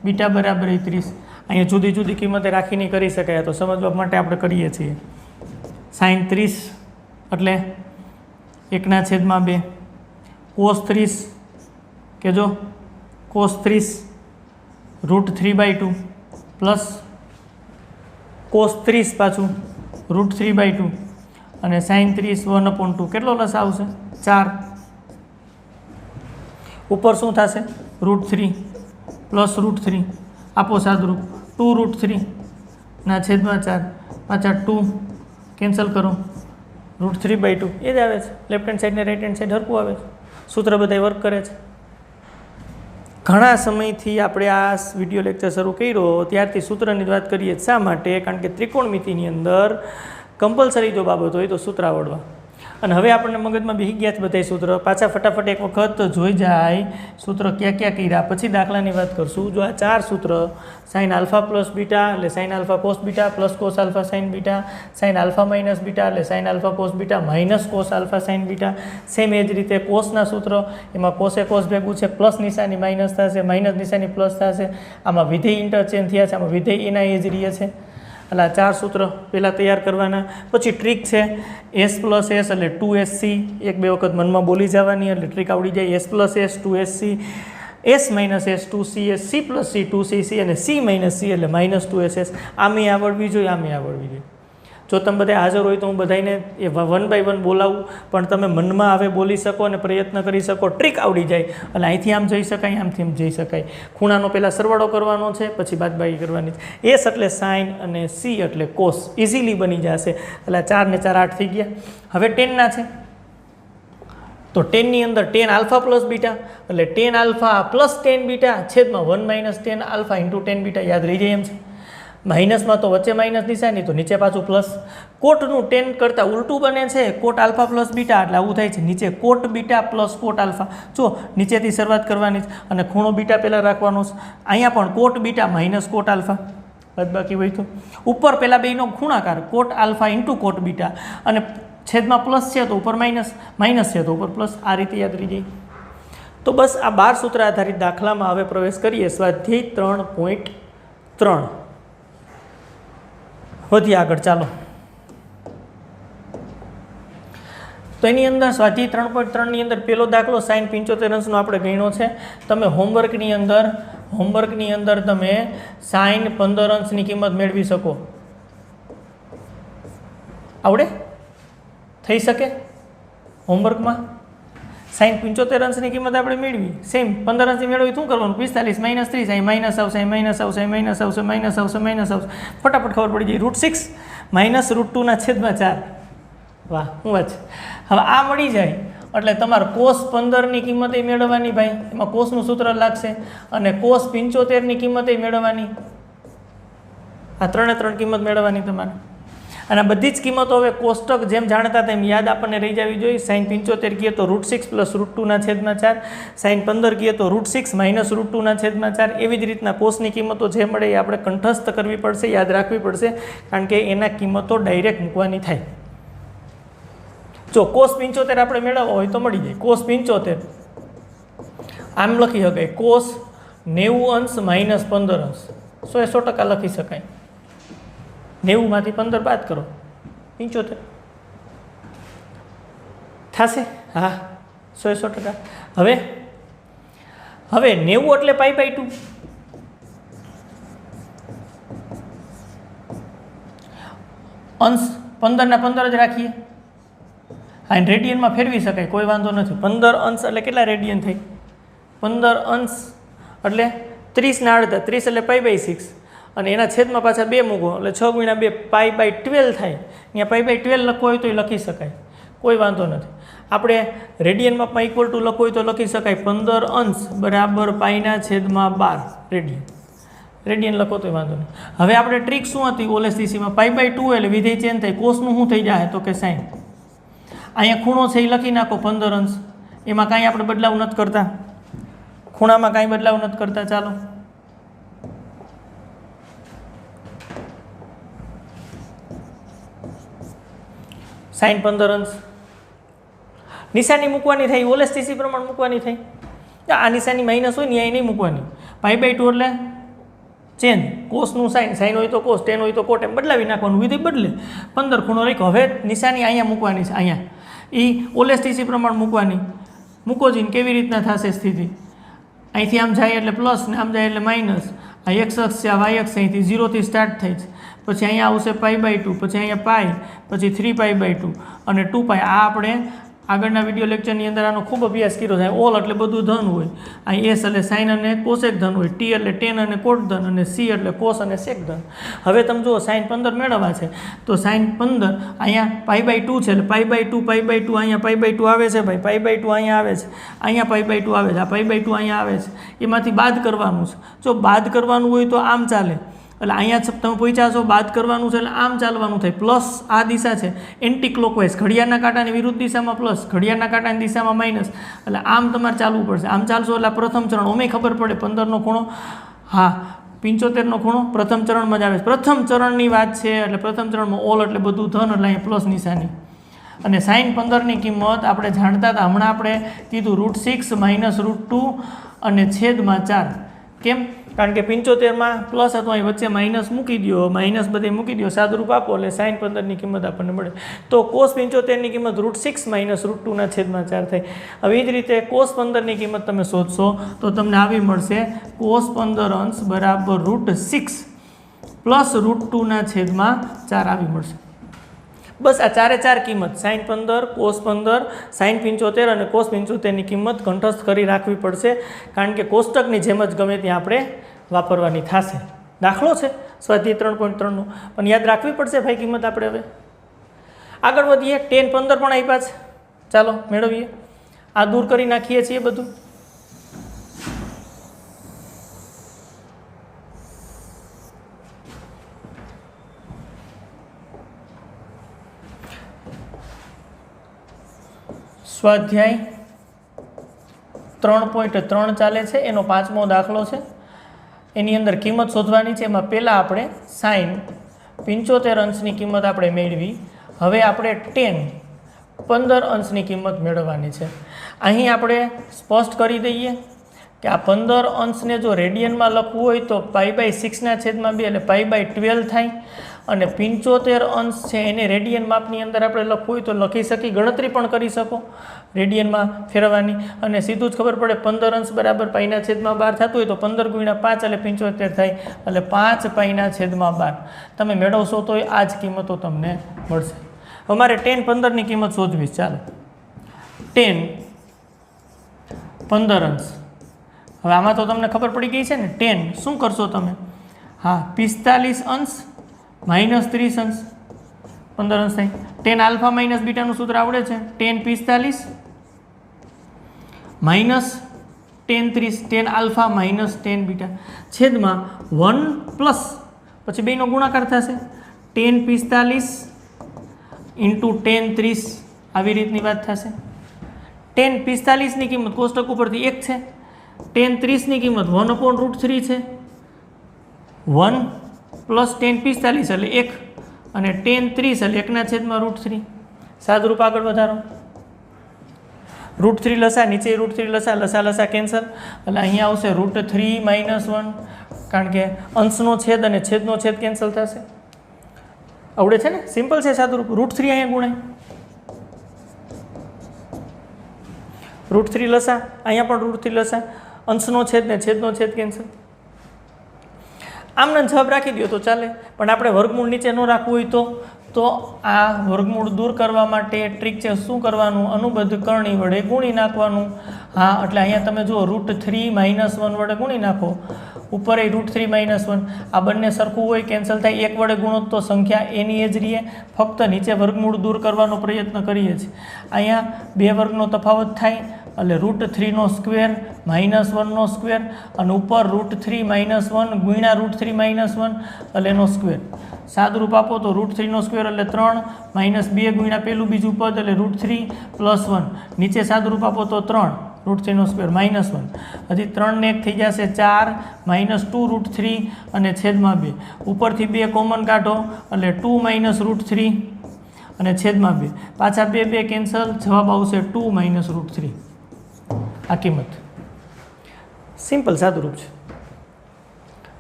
બીટા બરાબર 30. અહીંયા જુદી જુદી કિંમતે રાખીને કરી શકાય, તો સમજવા માટે આપણે કરીએ છીએ. સાઇન 30 એટલે 1/2, કોસ 30 કે જો કોસ 30 √3/2 પ્લસ કોસ 30 પાછું √3/2 અને સાઇન 30 1/2. કેટલો લસ આવશે? 4. ઉપર શું થશે? √3 પ્લસ √3 આપો સાદરૂપ 2√3/4 પાછા 2 કેન્સલ કરો, √3/2 એ જ આવે છે. લેફ્ટ હેન્ડ સાઈડ ને રાઈટ હેન્ડ સાઈડ હરખું આવે છે. સૂત્ર બધા વર્ક કરે છે. ઘણા સમયથી આપણે આ વિડીયો લેક્ચર શરૂ કર્યો ત્યારથી સૂત્રની વાત કરીએ. શા માટે? કારણ કે ત્રિકોણમિતિની અંદર કમ્પલસરી જો બાબત હોય તો સૂત્ર આવડવા. અને હવે આપણને મગજમાં બેસી ગયા છે બધા સૂત્ર, પાછા ફટાફટ એક વખત જોઈ જાય સૂત્ર ક્યાં ક્યાં કર્યા, પછી દાખલાની વાત કરશું. જો આ 4 સૂત્ર, સાઇન આલ્ફા પ્લસ બીટા એટલે sine alpha cos beta plus cos alpha sine beta, sine alpha minus beta એટલે sine alpha cos beta minus cos alpha sine beta. Same એ જ રીતે કોસના સૂત્ર, એમાં કોસે કોસ ભેગું છે, પ્લસ નિશાની માઇનસ થશે, માઇનસ નિશાની પ્લસ થશે, આમાં વિધેય ઇન્ટરચેન્જ થયા છે, આમાં વિધેય એના એ જ રહે છે. એટલે આ 4 સૂત્ર પહેલાં તૈયાર કરવાના. પછી ટ્રીક છે S + S એટલે 2SC, 1-2 વખત મનમાં બોલી જવાની એટલે ટ્રીક આવડી જાય. S + S 2SC, S - S 2CS, C + C 2CC અને C - C એટલે -2SS. આમે આવડવી જોઈએ, આમે આવડવી જોઈએ. જો તમે બધા હાજર હોય તો હું બધાને એ 1 by 1 બોલાવું, પણ તમે મનમાં આવે બોલી શકો અને પ્રયત્ન કરી શકો, ટ્રીક આવડી જાય એટલે અહીંથી આમ જઈ શકાય, આમથી આમ જઈ શકાય. ખૂણાનો પહેલાં સરવાળો કરવાનો છે, પછી બાદબાકી કરવાની છે. S એટલે સાઇન અને C એટલે કોસ, ઇઝીલી બની જશે. એટલે 4 ને 4 8 થઈ ગયા. હવે 10ના છે તો 10ની અંદર tan આલ્ફા પ્લસ બીટા એટલે tan alpha plus tan beta છેદમાં 1 - tan આલ્ફા × tan બીટા. યાદ રહી જાય એમ છે. માઇનસમાં તો વચ્ચે માઇનસ નિશાની તો નીચે પાછું પ્લસ. કોટનું 10 કરતાં ઉલટું બને છે, કોટ આલ્ફા પ્લસ બીટા એટલે આવું થાય છે. નીચે કોટ બીટા પ્લસ કોટ આલ્ફા. જો નીચેથી શરૂઆત કરવાની છે અને ખૂણો બીટા પહેલાં રાખવાનો છે. અહીંયા પણ કોટ બીટા માઇનસ કોટ આલ્ફા બાદબાકી વધ્યું. ઉપર પહેલાં બેનો ગુણાકાર cot alpha into cot beta અને છેદમાં પ્લસ છે તો ઉપર માઇનસ, માઇનસ છે તો ઉપર પ્લસ, આ રીતે યાદ રહી જાય. તો બસ આ 12 સૂત્ર આધારિત દાખલામાં હવે પ્રવેશ કરીએ સ્વાધ્યાય 3.3. વધીએ આગળ, ચાલો. તો એની અંદર સ્વાધ્યાય 3.3 ની અંદર પહેલો દાખલો સાઈન 75 અંશનો આપણે ગણ્યો છે. તમે હોમવર્કની અંદર તમે સાઈન 15 અંશની કિંમત મેળવી શકો. આવડે? થઈ શકે હોમવર્કમાં? સાઈન 75 અંશની કિંમત આપણે મેળવી, સેમ 15 અંશની મેળવી શું કરવાનું? 45 માઇનસ 30, અહીં માઇનસ આવશે, અહીં માઇનસ આવશે, અહીં માઇનસ આવશે, માઇનસ આવશે, માઇનસ આવશે, ફટાફટ ખબર પડી જાય. √6 માઇનસ √2/4. વાહ, શું વાત છે. હવે આ મળી જાય એટલે તમારે કોસ 15ની કિંમત મેળવવાની ભાઈ, એમાં કોસનું સૂત્ર લાગશે અને કોસ 75ની કિંમત મેળવવાની. આ 3 કિંમત મેળવવાની તમારે. અને આ બધી જ કિંમતો હવે કોષ્ટક જેમ જાણતા તેમ યાદ આપણને રહી જવી જોઈએ. સાઈન 75 કહીએ તો √6 પ્લસ √2/4, સાઈન 15 કહીએ તો √6 માઇનસ √2/4. એવી જ રીતના કોસની કિંમતો જે મળે એ આપણે કંઠસ્થ કરવી પડશે, યાદ રાખવી પડશે, કારણ કે એના કિંમતો ડાયરેક્ટ મૂકવાની થાય. જો કોસ 75 આપણે મેળવવા હોય તો મળી જાય. કોસ 75 આમ લખી શકાય, કોસ 90 અંશ માઇનસ 15 અંશ. 100% લખી શકાય. 90 માંથી 15 બાદ કરો, 75 થશે. હા, 100%. હવે 90 એટલે π/2. અંશ 15 ના 15 જ રાખીએ. હા, રેડિયનમાં ફેરવી શકાય, કોઈ વાંધો નથી. 15 અંશ એટલે કેટલા રેડિયન થઈ? 15 અંશ એટલે 30 ના અડધા, 30 એટલે π/6 અને એના છેદમાં પાછા 2 મૂકો એટલે 6 × 2 π/12 થાય. અહીંયા π/12 લખવો હોય તો એ લખી શકાય, કોઈ વાંધો નથી. આપણે રેડિયન માપમાં ઇક્વલ ટુ લખવું હોય તો લખી શકાય 15 અંશ બરાબર π/12 રેડિયન. રેડિયન લખો તો વાંધો નહીં. હવે આપણે ટ્રીક શું હતી ઓલેસીસીમાં? π/2 એટલે વિધેય ચેન્જ થાય, કોસનું શું થઈ જાય તો કે સાઈન. અહીંયા ખૂણો છે એ લખી નાખો 15 અંશ, એમાં કાંઈ આપણે બદલાવ નથી કરતા, ખૂણામાં કાંઈ બદલાવ નથી કરતા. ચાલો, સાઈન 15 અંશ નિશાની મૂકવાની થઈ, ઓલેસીસી પ્રમાણે મૂકવાની થઈ. આ નિશાની માઇનસ હોય ને અહીં નહીં મૂકવાની. π/2 એટલે ચેન્જ, કોસનું સાઈન, સાઈન હોય તો કોસ, ટેન હોય તો કોટ, એમ બદલાવી નાખવાનું, વિધેય બદલે. 15 ખૂણો રાખ્યો. હવે નિશાની અહીંયા મૂકવાની છે, અહીંયા એ ઓલેસીસી પ્રમાણે મૂકવાની. મૂકો જઈને કેવી રીતના થશે સ્થિતિ? અહીંથી આમ જાય એટલે પ્લસ ને આમ જાય એટલે માઇનસ. આ એક્સ અક્ષ છે, આ વાય અક્ષ, અહીંથી 0 થી સ્ટાર્ટ થાય છે. પછી અહીંયા આવશે π/2, પછી અહીંયા પાઈ, પછી 3π/2 અને 2π. આ આપણે આગળના વિડીયો લેક્ચરની અંદર આનો ખૂબ અભ્યાસ કર્યો છે. ઓલ એટલે બધું ધન હોય, અહીં એસ એટલે સાઇન અને કોસેક ધન હોય, ટી એટલે ટેન અને કોટ ધન, અને સી એટલે કોસ અને સેક ધન. હવે તમે જુઓ સાઇન 15 મેળવવા છે તો સાઇન 15 અહીંયા π/2 છે એટલે π/2 અહીંયા π/2 આવે છે ભાઈ, π/2 અહીંયા આવે છે, અહીંયા π/2 આવે છે, આ π/2 અહીંયા આવે છે. એમાંથી બાદ કરવાનું છે. જો બાદ કરવાનું હોય તો આમ ચાલે, એટલે અહીંયા તમે પહોંચ્યા છો, બાદ કરવાનું છે એટલે આમ ચાલવાનું થાય. પ્લસ આ દિશા છે એન્ટી ક્લોકવાઇઝ, ઘડિયાળના કાંટાની વિરુદ્ધ દિશામાં પ્લસ, ઘડિયાળના કાંટાની દિશામાં માઇનસ, એટલે આમ તમારે ચાલવું પડશે. આમ ચાલશો એટલે પ્રથમ ચરણ ઓમે ખબર પડે 15નો ખૂણો, હા 75નો ખૂણો પ્રથમ ચરણમાં જ આવે છે. પ્રથમ ચરણની વાત છે એટલે પ્રથમ ચરણમાં ઓલ એટલે બધું ધન, એટલે અહીંયા પ્લસ નિશાની. અને સાઈન 15ની કિંમત આપણે જાણતા હતા, હમણાં આપણે કીધું √6 માઇનસ √2 અને છેદમાં 4. કેમ? કારણ કે 75માં પ્લસ હતું, અહીં વચ્ચે માઇનસ મૂકી દો, માઇનસ બધે મૂકી દો, સાદુરૂપ આપો એટલે સાઈન 15ની કિંમત આપણને મળે. તો કોસ 75ની કિંમત √6 માઇનસ √2/4 થાય. હવે એ જ રીતે કોસ 15ની કિંમત તમે શોધશો તો તમને આવી મળશે, કોસ 15 અંશ બરાબર √6 પ્લસ √2/4 આવી મળશે. બસ આ ચારે ચાર કિંમત સાઈન 15, કોસ 15, સાઈન 75 અને કોસ 75ની કિંમત કંઠસ્થ કરી રાખવી પડશે, કારણ કે કોષ્ટકની જેમ જ ગમે ત્યાં આપણે વાપરવાની થશે. દાખલો છે સ્વાધ્યાય 3.3નો, પણ યાદ રાખવી પડશે ભાઈ કિંમત. આપણે હવે આગળ વધીએ. ટેન 15 પણ આપ્યા છે, ચાલો મેળવીએ. આ દૂર કરી નાખીએ છીએ બધું. સ્વાધ્યાય 3.3 ચાલે છે, એનો 5મો દાખલો છે. એની અંદર કિંમત શોધવાની છે. એમાં પહેલાં આપણે સાઇન 75 અંશની કિંમત આપણે મેળવી. હવે આપણે ટેન 15 અંશની કિંમત મેળવવાની છે. અહીં આપણે સ્પષ્ટ કરી દઈએ કે આ 15 અંશને જો રેડિયનમાં લખવું હોય તો π/6/2 એટલે π/12 થાય. અને 75 અંશ છે એને રેડિયન માપની અંદર આપણે લખવું હોય તો લખી શકી, ગણતરી પણ કરી શકો રેડિયનમાં ફેરવવાની, અને સીધું જ ખબર પડે 15 અંશ બરાબર π/12 થતું હોય તો 15 × 5 એટલે 75 થાય, એટલે 5π/12 તમે મેળવશો તો આ જ કિંમતો તમને મળશે. અમારે tan 15ની કિંમત શોધવી. ચાલો, tan 15 અંશ. હવે આમાં તો તમને ખબર પડી ગઈ છે ને, tan શું કરશો તમે? હા, 45 અંશ માઇનસ 30 અંશ, 15 અંશ થાય. tan આલ્ફા માઇનસ બીટાનું સૂત્ર આવડે છે, tan 45 minus tan 30, tan alpha minus tan beta છેદમાં 1 પ્લસ પછી બેનો ગુણાકાર થશે, tan 45 ઇન્ટુ tan 30 આવી રીતની વાત થશે. tan 45ની કિંમત કોષ્ટક ઉપરથી 1 છે, tan 30ની કિંમત 1/√3 છે, 1 પ્લસ tan 45 એટલે 1 અને tan 30 એટલે 1/√3. સાદરૂપ આગળ વધારો, √3 લસા, નીચે √3 લસા, લસા કેન્સલ, એટલે અહીંયા આવશે √3 - 1, કારણ કે અંશનો છેદ અને છેદનો છેદ કેન્સલ થશે. આવડે છે ને, સિમ્પલ છે સાદુરૂપ. √3 અહીંયા ગુણાય, √3 લસા, અહીંયા પણ √3 લસા, અંશનો છેદ ને છેદનો છેદ કેન્સલ. આમને જવાબ રાખી દો તો ચાલે, પણ આપણે વર્ગમૂળ નીચે ન રાખવું હોય તો આ વર્ગમૂળ દૂર કરવા માટે ટ્રીક છે. શું કરવાનું? અનુબદ્ધ કરણી વડે ગુણી નાખવાનું. હા, એટલે અહીંયા તમે જુઓ √3 - 1 વડે ગુણી નાખો, ઉપર એ √3 - 1, આ બંને સરખું હોય કેન્સલ થાય. 1 વડે ગુણો તો સંખ્યા એની એ જ રહીએ, ફક્ત નીચે વર્ગમૂળ દૂર કરવાનો પ્રયત્ન કરીએ છીએ. અહીંયા 2 વર્ગનો તફાવત થાય એટલે √3નો સ્ક્વેર -1નો સ્ક્વેર અને ઉપર √3 - 1 ગુણ્યા √3 - 1 એટલે એનો સ્ક્વેર. સાદરૂપ આપો તો √3નો સ્ક્વેર એટલે 3 -2 ગુણ્યા પેલું બીજું પદ એટલે √3 + 1. નીચે સાદરૂપ આપો તો 3 √3નો સ્ક્વેર -1, હજી 3 ને 1 થઈ જશે 4 -2 √3 અને છેદમાં 2. ઉપરથી 2 કોમન કાઢો એટલે 2 - √3 અને છેદમાં 2. પાછા 2 કેન્સલ, જવાબ આવશે 2 - √3. આ કિંમત સિમ્પલ સાદુરૂપ છે.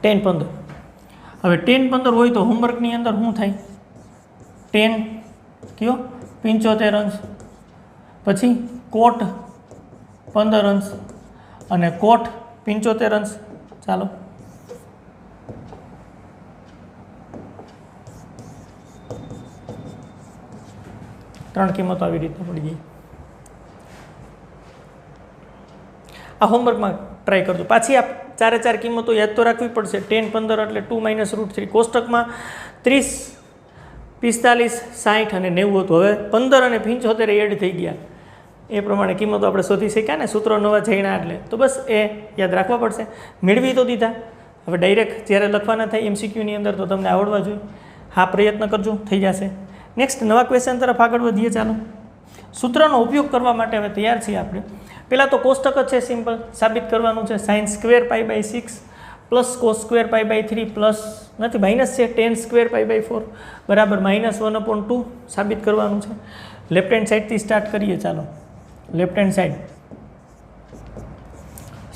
tan 15. હવે tan 15 હોય તો હોમવર્કની અંદર શું થાય? tan કયો 75 અંશ, પછી કોટ 15 અંશ અને કોટ 75 અંશ. ચાલો, ત્રણ કિંમતો આવી રીતે પડી ગઈ. આ હોમવર્કમાં ટ્રાય કરજો. પાછી આ 4 કિંમતો યાદ તો રાખવી પડશે. tan 15 એટલે 2 - √3. કોષ્ટકમાં 30, 45, 60 અને 90 હતું. હવે 15 અને 75 એડ થઈ ગયા, એ પ્રમાણે કિંમતો આપણે શોધી શક્યા ને, સૂત્રો નવા જઈના એટલે. તો બસ એ યાદ રાખવા પડશે. મેળવી તો દીધા, હવે ડાયરેક્ટ જ્યારે લખવાના થાય MCQની અંદર તો તમને આવડવા જોઈએ. હા, પ્રયત્ન કરજો, થઈ જશે. નેક્સ્ટ નવા ક્વેશ્ચન તરફ આગળ વધીએ. ચાલો, સૂત્રનો ઉપયોગ કરવા માટે હવે તૈયાર છીએ આપણે. પહેલાં તો કોષ્ટક જ છે, સિમ્પલ સાબિત કરવાનું છે. sin² π/6 પ્લસ cos² π/3 પ્લસ નથી માઇનસ છે tan² π/4 બરાબર -1/2 સાબિત કરવાનું છે. લેફ્ટ હેન્ડ સાઈડથી સ્ટાર્ટ કરીએ. ચાલો, left hand side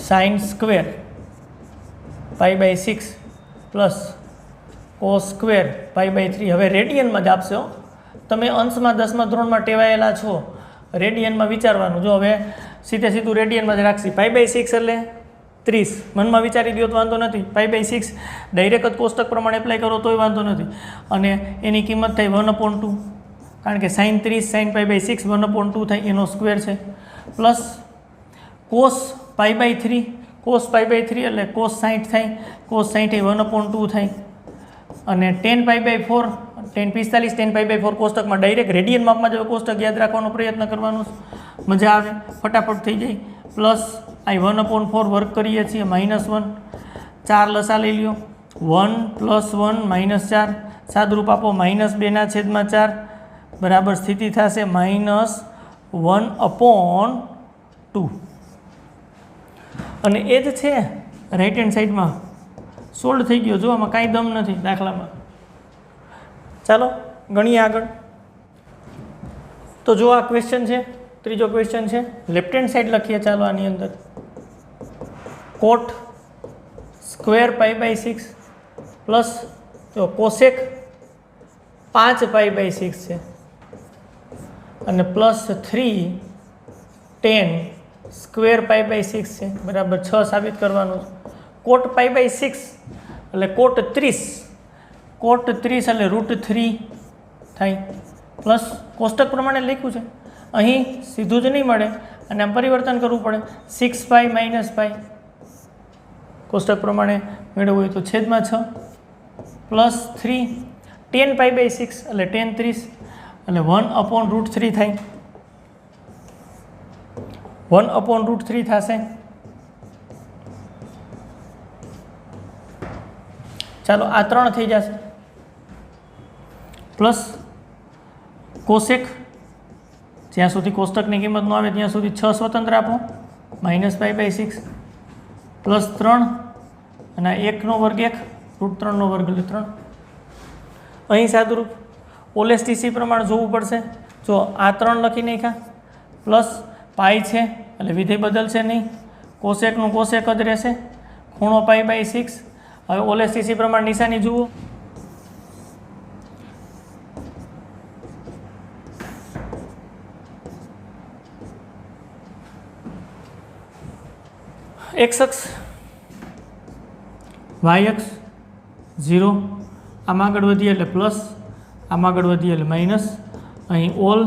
sin² π/6 plus cos² π/3. હવે રેડિયનમાં જ આપશો. તમે અંશમાં 10મા ધોરણમાં ટેવાયેલા છો, રેડિયનમાં વિચારવાનું. જો હવે સીધું રેડિયનમાં જ રાખશી. π/6 એટલે 30, મનમાં વિચારી દો તો વાંધો નથી. π/6 ડાયરેક્ટ જ કોષ્ટક પ્રમાણે એપ્લાય કરો તોય વાંધો નથી. અને એની કિંમત થાય 1/2, કારણ કે sin 30 sin π/6 1/2 થાય, એનો સ્ક્વેર છે. પ્લસ cos π/3, cos π/3 એટલે cos 60 થાય, cos 60 એ 1/2 થાય. અને tan π/4, tan 45 tan π/4 કોષ્ટકમાં ડાયરેક્ટ રેડિયન માપમાં જ કોષ્ટક યાદ રાખવાનો પ્રયત્ન કરવાનો, મજા આવે, ફટાફટ થઈ જાય. પ્લસ આ 1/4 વર્ક કરીએ છીએ, -1, 4 લસા લઈ લ્યો, 1 + 1 -4, સાદરૂપ આપો -2/4 બરાબર સ્થિતિ થશે -1/2. અને એ જ છે રાઈટ હેન્ડ સાઈડમાં સોલ્વ થઈ ગયો. જો આમાં કાંઈ દમ નથી દાખલામાં. ચાલો ગણીએ આગળ. તો જો આ ક્વેશ્ચન છે, ત્રીજો ક્વેશ્ચન છે, લેફ્ટ હેન્ડ સાઈડ લખીએ. ચાલો આની અંદર કોટ સ્ક્વેર π/6 પ્લસ જો કોસેક 5π/6 છે અને પ્લસ 3 tan સ્ક્વેર π/6 છે બરાબર 6 સાબિત કરવાનું છે. કોટ π/6 એટલે કોટ 30, કોટ 30 એટલે √3 થાય પ્લસ કોષ્ટક પ્રમાણે લખ્યું છે. અહીં સીધું જ નહીં મળે અને આમ પરિવર્તન કરવું પડે. 6π - π કોષ્ટક પ્રમાણે મેળવવું હોય તો છેદમાં 6 પ્લસ 3 tan π/6 એટલે tan 30 એટલે 1/√3 થાય. 1/√3 થશે. ચાલો આ 3 થઈ જશે પ્લસ કોસેક જ્યાં સુધી કોષ્ટકની કિંમત ન આવે ત્યાં સુધી 6 સ્વતંત્ર આપો -π/6 પ્લસ 3 અને 1 વર્ગ 1 √3 વર્ગ એટલે 3. અહીં સાદુરૂપ ઓલેસ્ટીસી પ્રમાણે જોવું પડશે. જો આ 3 લખી નાખ્યા પ્લસ પાઈ છે એટલે વિધેય બદલશે નહીં. કોસેકનું કોસેક જ રહેશે. ખૂણો π/6. હવે ઓલેસ્ટીસી પ્રમાણે નિશાની જુઓ. x અક્ષ y અક્ષ 0, આમ આગળ વધીએ એટલે પ્લસ, આમ આગળ વધીએ એટલે માઇનસ. અહીં ઓલ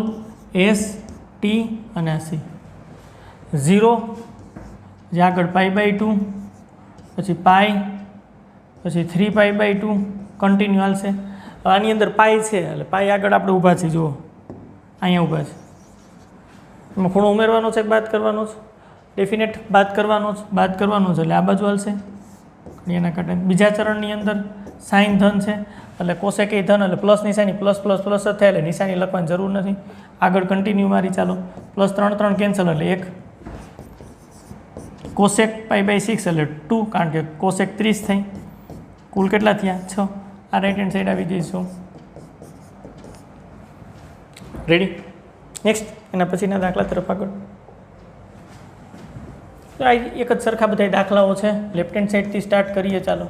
એસ ટી અને સી 0 જે આગળ π/2 પછી પાઈ પછી 3π/2 કન્ટિન્યુ હાલશે. આની અંદર પાઈ છે એટલે પાઈ આગળ આપણે ઊભા છીએ. જુઓ અહીંયા ઊભા છે. એમાં ખૂણો ઉમેરવાનો છે કે બાદ કરવાનો છે? ડેફિનેટ બાદ કરવાનો છે. બાદ કરવાનો છે એટલે આ બાજુ હાલશે. એના કારણે બીજા ચરણની અંદર સાઇન ધન છે એટલે કોસેક એ ધન એટલે પ્લસ નિશાની પ્લસ પ્લસ પ્લસ જ થાય એટલે નિશાની લખવાની જરૂર નથી. આગળ કન્ટિન્યુ મારી. ચાલો પ્લસ 3 3 કેન્સલ એટલે 1. કોસેક π/6 એટલે 2 કારણ કે કોસેક 30 થઈ. કુલ કેટલા થયા? 6. આ રાઈટ હેન્ડ સાઈડ આવી જઈશું. રેડી? નેક્સ્ટ એના પછીના દાખલા તરફ આગળ. તો આ એક જ સરખા બધા દાખલાઓ છે. લેફ્ટ હેન્ડ સાઈડથી સ્ટાર્ટ કરીએ. ચાલો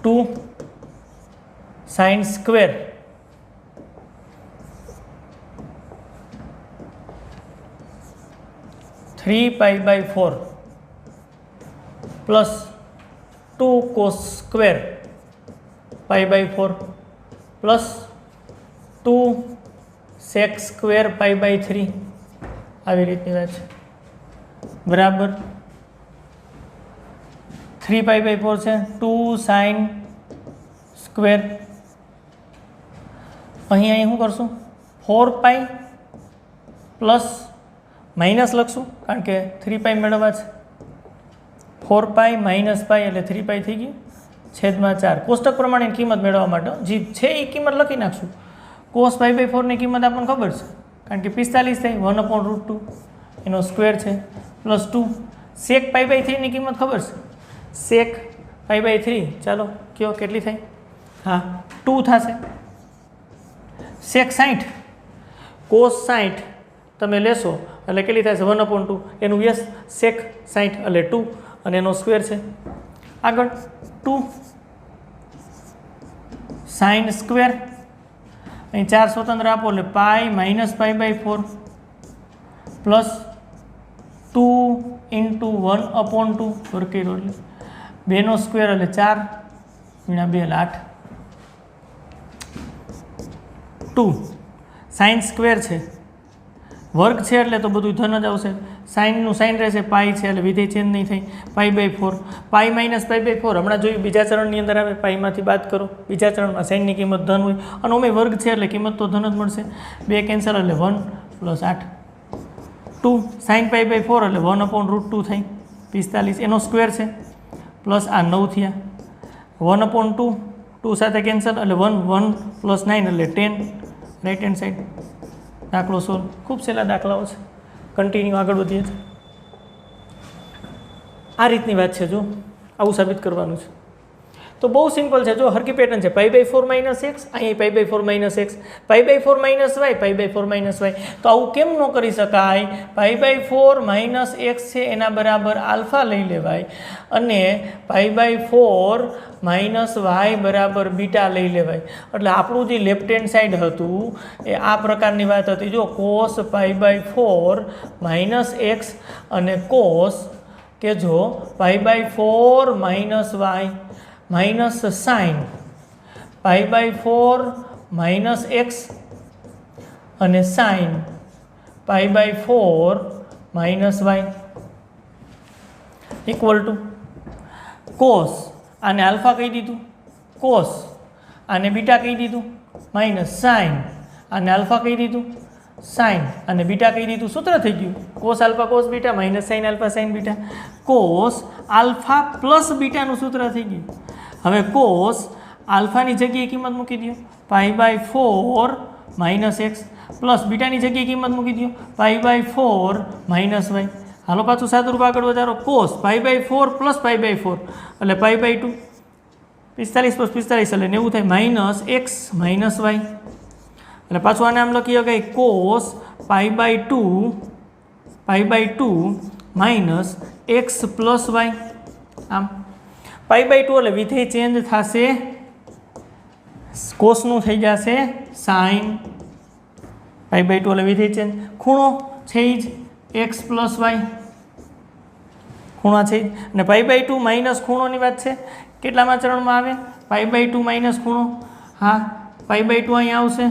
2 sin square (3π/4) plus 2 cos square π/4 plus 2 sec square π/3 આવી રીતની વાત છે બરાબર 3π/4 છે. 2 sin સ્ક્વેર અહીં શું કરશું? 4π પ્લસ માઇનસ લખશું કારણ કે 3π મેળવવા છે. 4π - π એટલે 3π થઈ ગયું છેદમાં 4. કોષ્ટક પ્રમાણેની કિંમત મેળવવા માટે જે છે એ કિંમત લખી નાખશું. cos π/4 ની કિંમત આપણને ખબર છે કારણ કે 45 થઈ 1/√2 એનો સ્ક્વેર છે પ્લસ 2 sec π/3 ની કિંમત ખબર છે. sec π/3 ચાલો કયો કેટલી થઈ? હા 2 થશે. sec 60 cos 60 તમે લેશો એટલે કેટલી થશે? 1/2 એનું વ્યસ્ત sec 60 એટલે 2 અને એનો સ્ક્વેર છે. આગળ 2 sin સ્ક્વેર અહીં 4 સ્વતંત્ર આપો એટલે π - π/4 પ્લસ 2 × 1/2 વર્ગ કર્યો એટલે 2 નો સ્ક્વેર એટલે 4 × 2 એટલે 8. 2 સાઇન સ્ક્વેર છે વર્ગ છે એટલે તો બધું ધન જ આવશે. સાઇનનું સાઇન રહેશે પાઈ છે એટલે વિધેય ચેન્જ નહીં થાય. π/4 π - π/4 હમણાં જોયું બીજા ચરણની અંદર આવે. પાઈમાંથી બાદ કરો. બીજા ચરણમાં સાઇનની કિંમત ધન હોય અને અમે વર્ગ છે એટલે કિંમત તો ધન જ મળશે. 2 કેન્સલ એટલે 1 પ્લસ 8. 2 sin π/4 એટલે 1/√2 થાય 45 એનો સ્ક્વેર છે પ્લસ આ 9 થયા 1/2 2 સાથે કેન્સલ એટલે 1 1 પ્લસ 9 એટલે 10 રાઈટ હેન્ડ સાઈડ. દાખલો સોલ્વ. ખૂબ સહેલા દાખલાઓ છે. કન્ટિન્યુ આગળ વધીએ છીએ. આ રીતની વાત છે. જો આવું સાબિત કરવાનું છે. તો બહુ સિમ્પલ છે. જો હરકી પેટર્ન છે, π/4 - x, અહીં π/4 - x, π/4 - y, π/4 - y. તો આવું કેમ ન કરી શકાય? π/4 - x છે એના બરાબર આલ્ફા લઈ લેવાય અને π/4 - y બરાબર બીટા લઈ લેવાય. એટલે આપણું જે લેફ્ટ હેન્ડ સાઈડ હતું એ આ પ્રકારની વાત હતી. જો cos π/4 - x અને cos કે જો π/4 - y માઇનસ સાઇન π/4 - x અને sine π/4 - y equal to cos, આને આલ્ફા કહી દીધું, કોસ આને બીટા કહી દીધું, માઇનસ સાઇન આને આલ્ફા કહી દીધું, સાઇન અને બીટા કહી દીધું. સૂત્ર થઈ ગયું cos alpha cos beta minus sine alpha sine beta. Cos alpha plus બીટાનું સૂત્ર થઈ ગયું. હવે કોસ આલ્ફાની જગ્યાએ કિંમત મૂકી દો π/4 - x પ્લસ બીટાની જગ્યાએ કિંમત મૂકી દો π/4 - y. હાલો પાછું સાદુરૂપ આગળ વધારો. કોસ π/4 પ્લસ π/4 એટલે π/2, 45 પ્લસ 45 એટલે 90 થાય, માઇનસ x માઇનસ y. એટલે પાછું આને આમ લખી શકાય cos π/2 minus x plus y. આમ π/2 એટલે વિધેય ચેન્જ થશે, કોસનું થઈ જશે સાઇન. π/2 એટલે વિધેય ચેન્જ. ખૂણો છે જ x પ્લસ y, ખૂણા છે જ. અને π/2 માઇનસ ખૂણોની વાત છે. કેટલામાં ચરણમાં આવે? π/2 માઇનસ ખૂણો. હા, π/2 અહીંયા આવશે,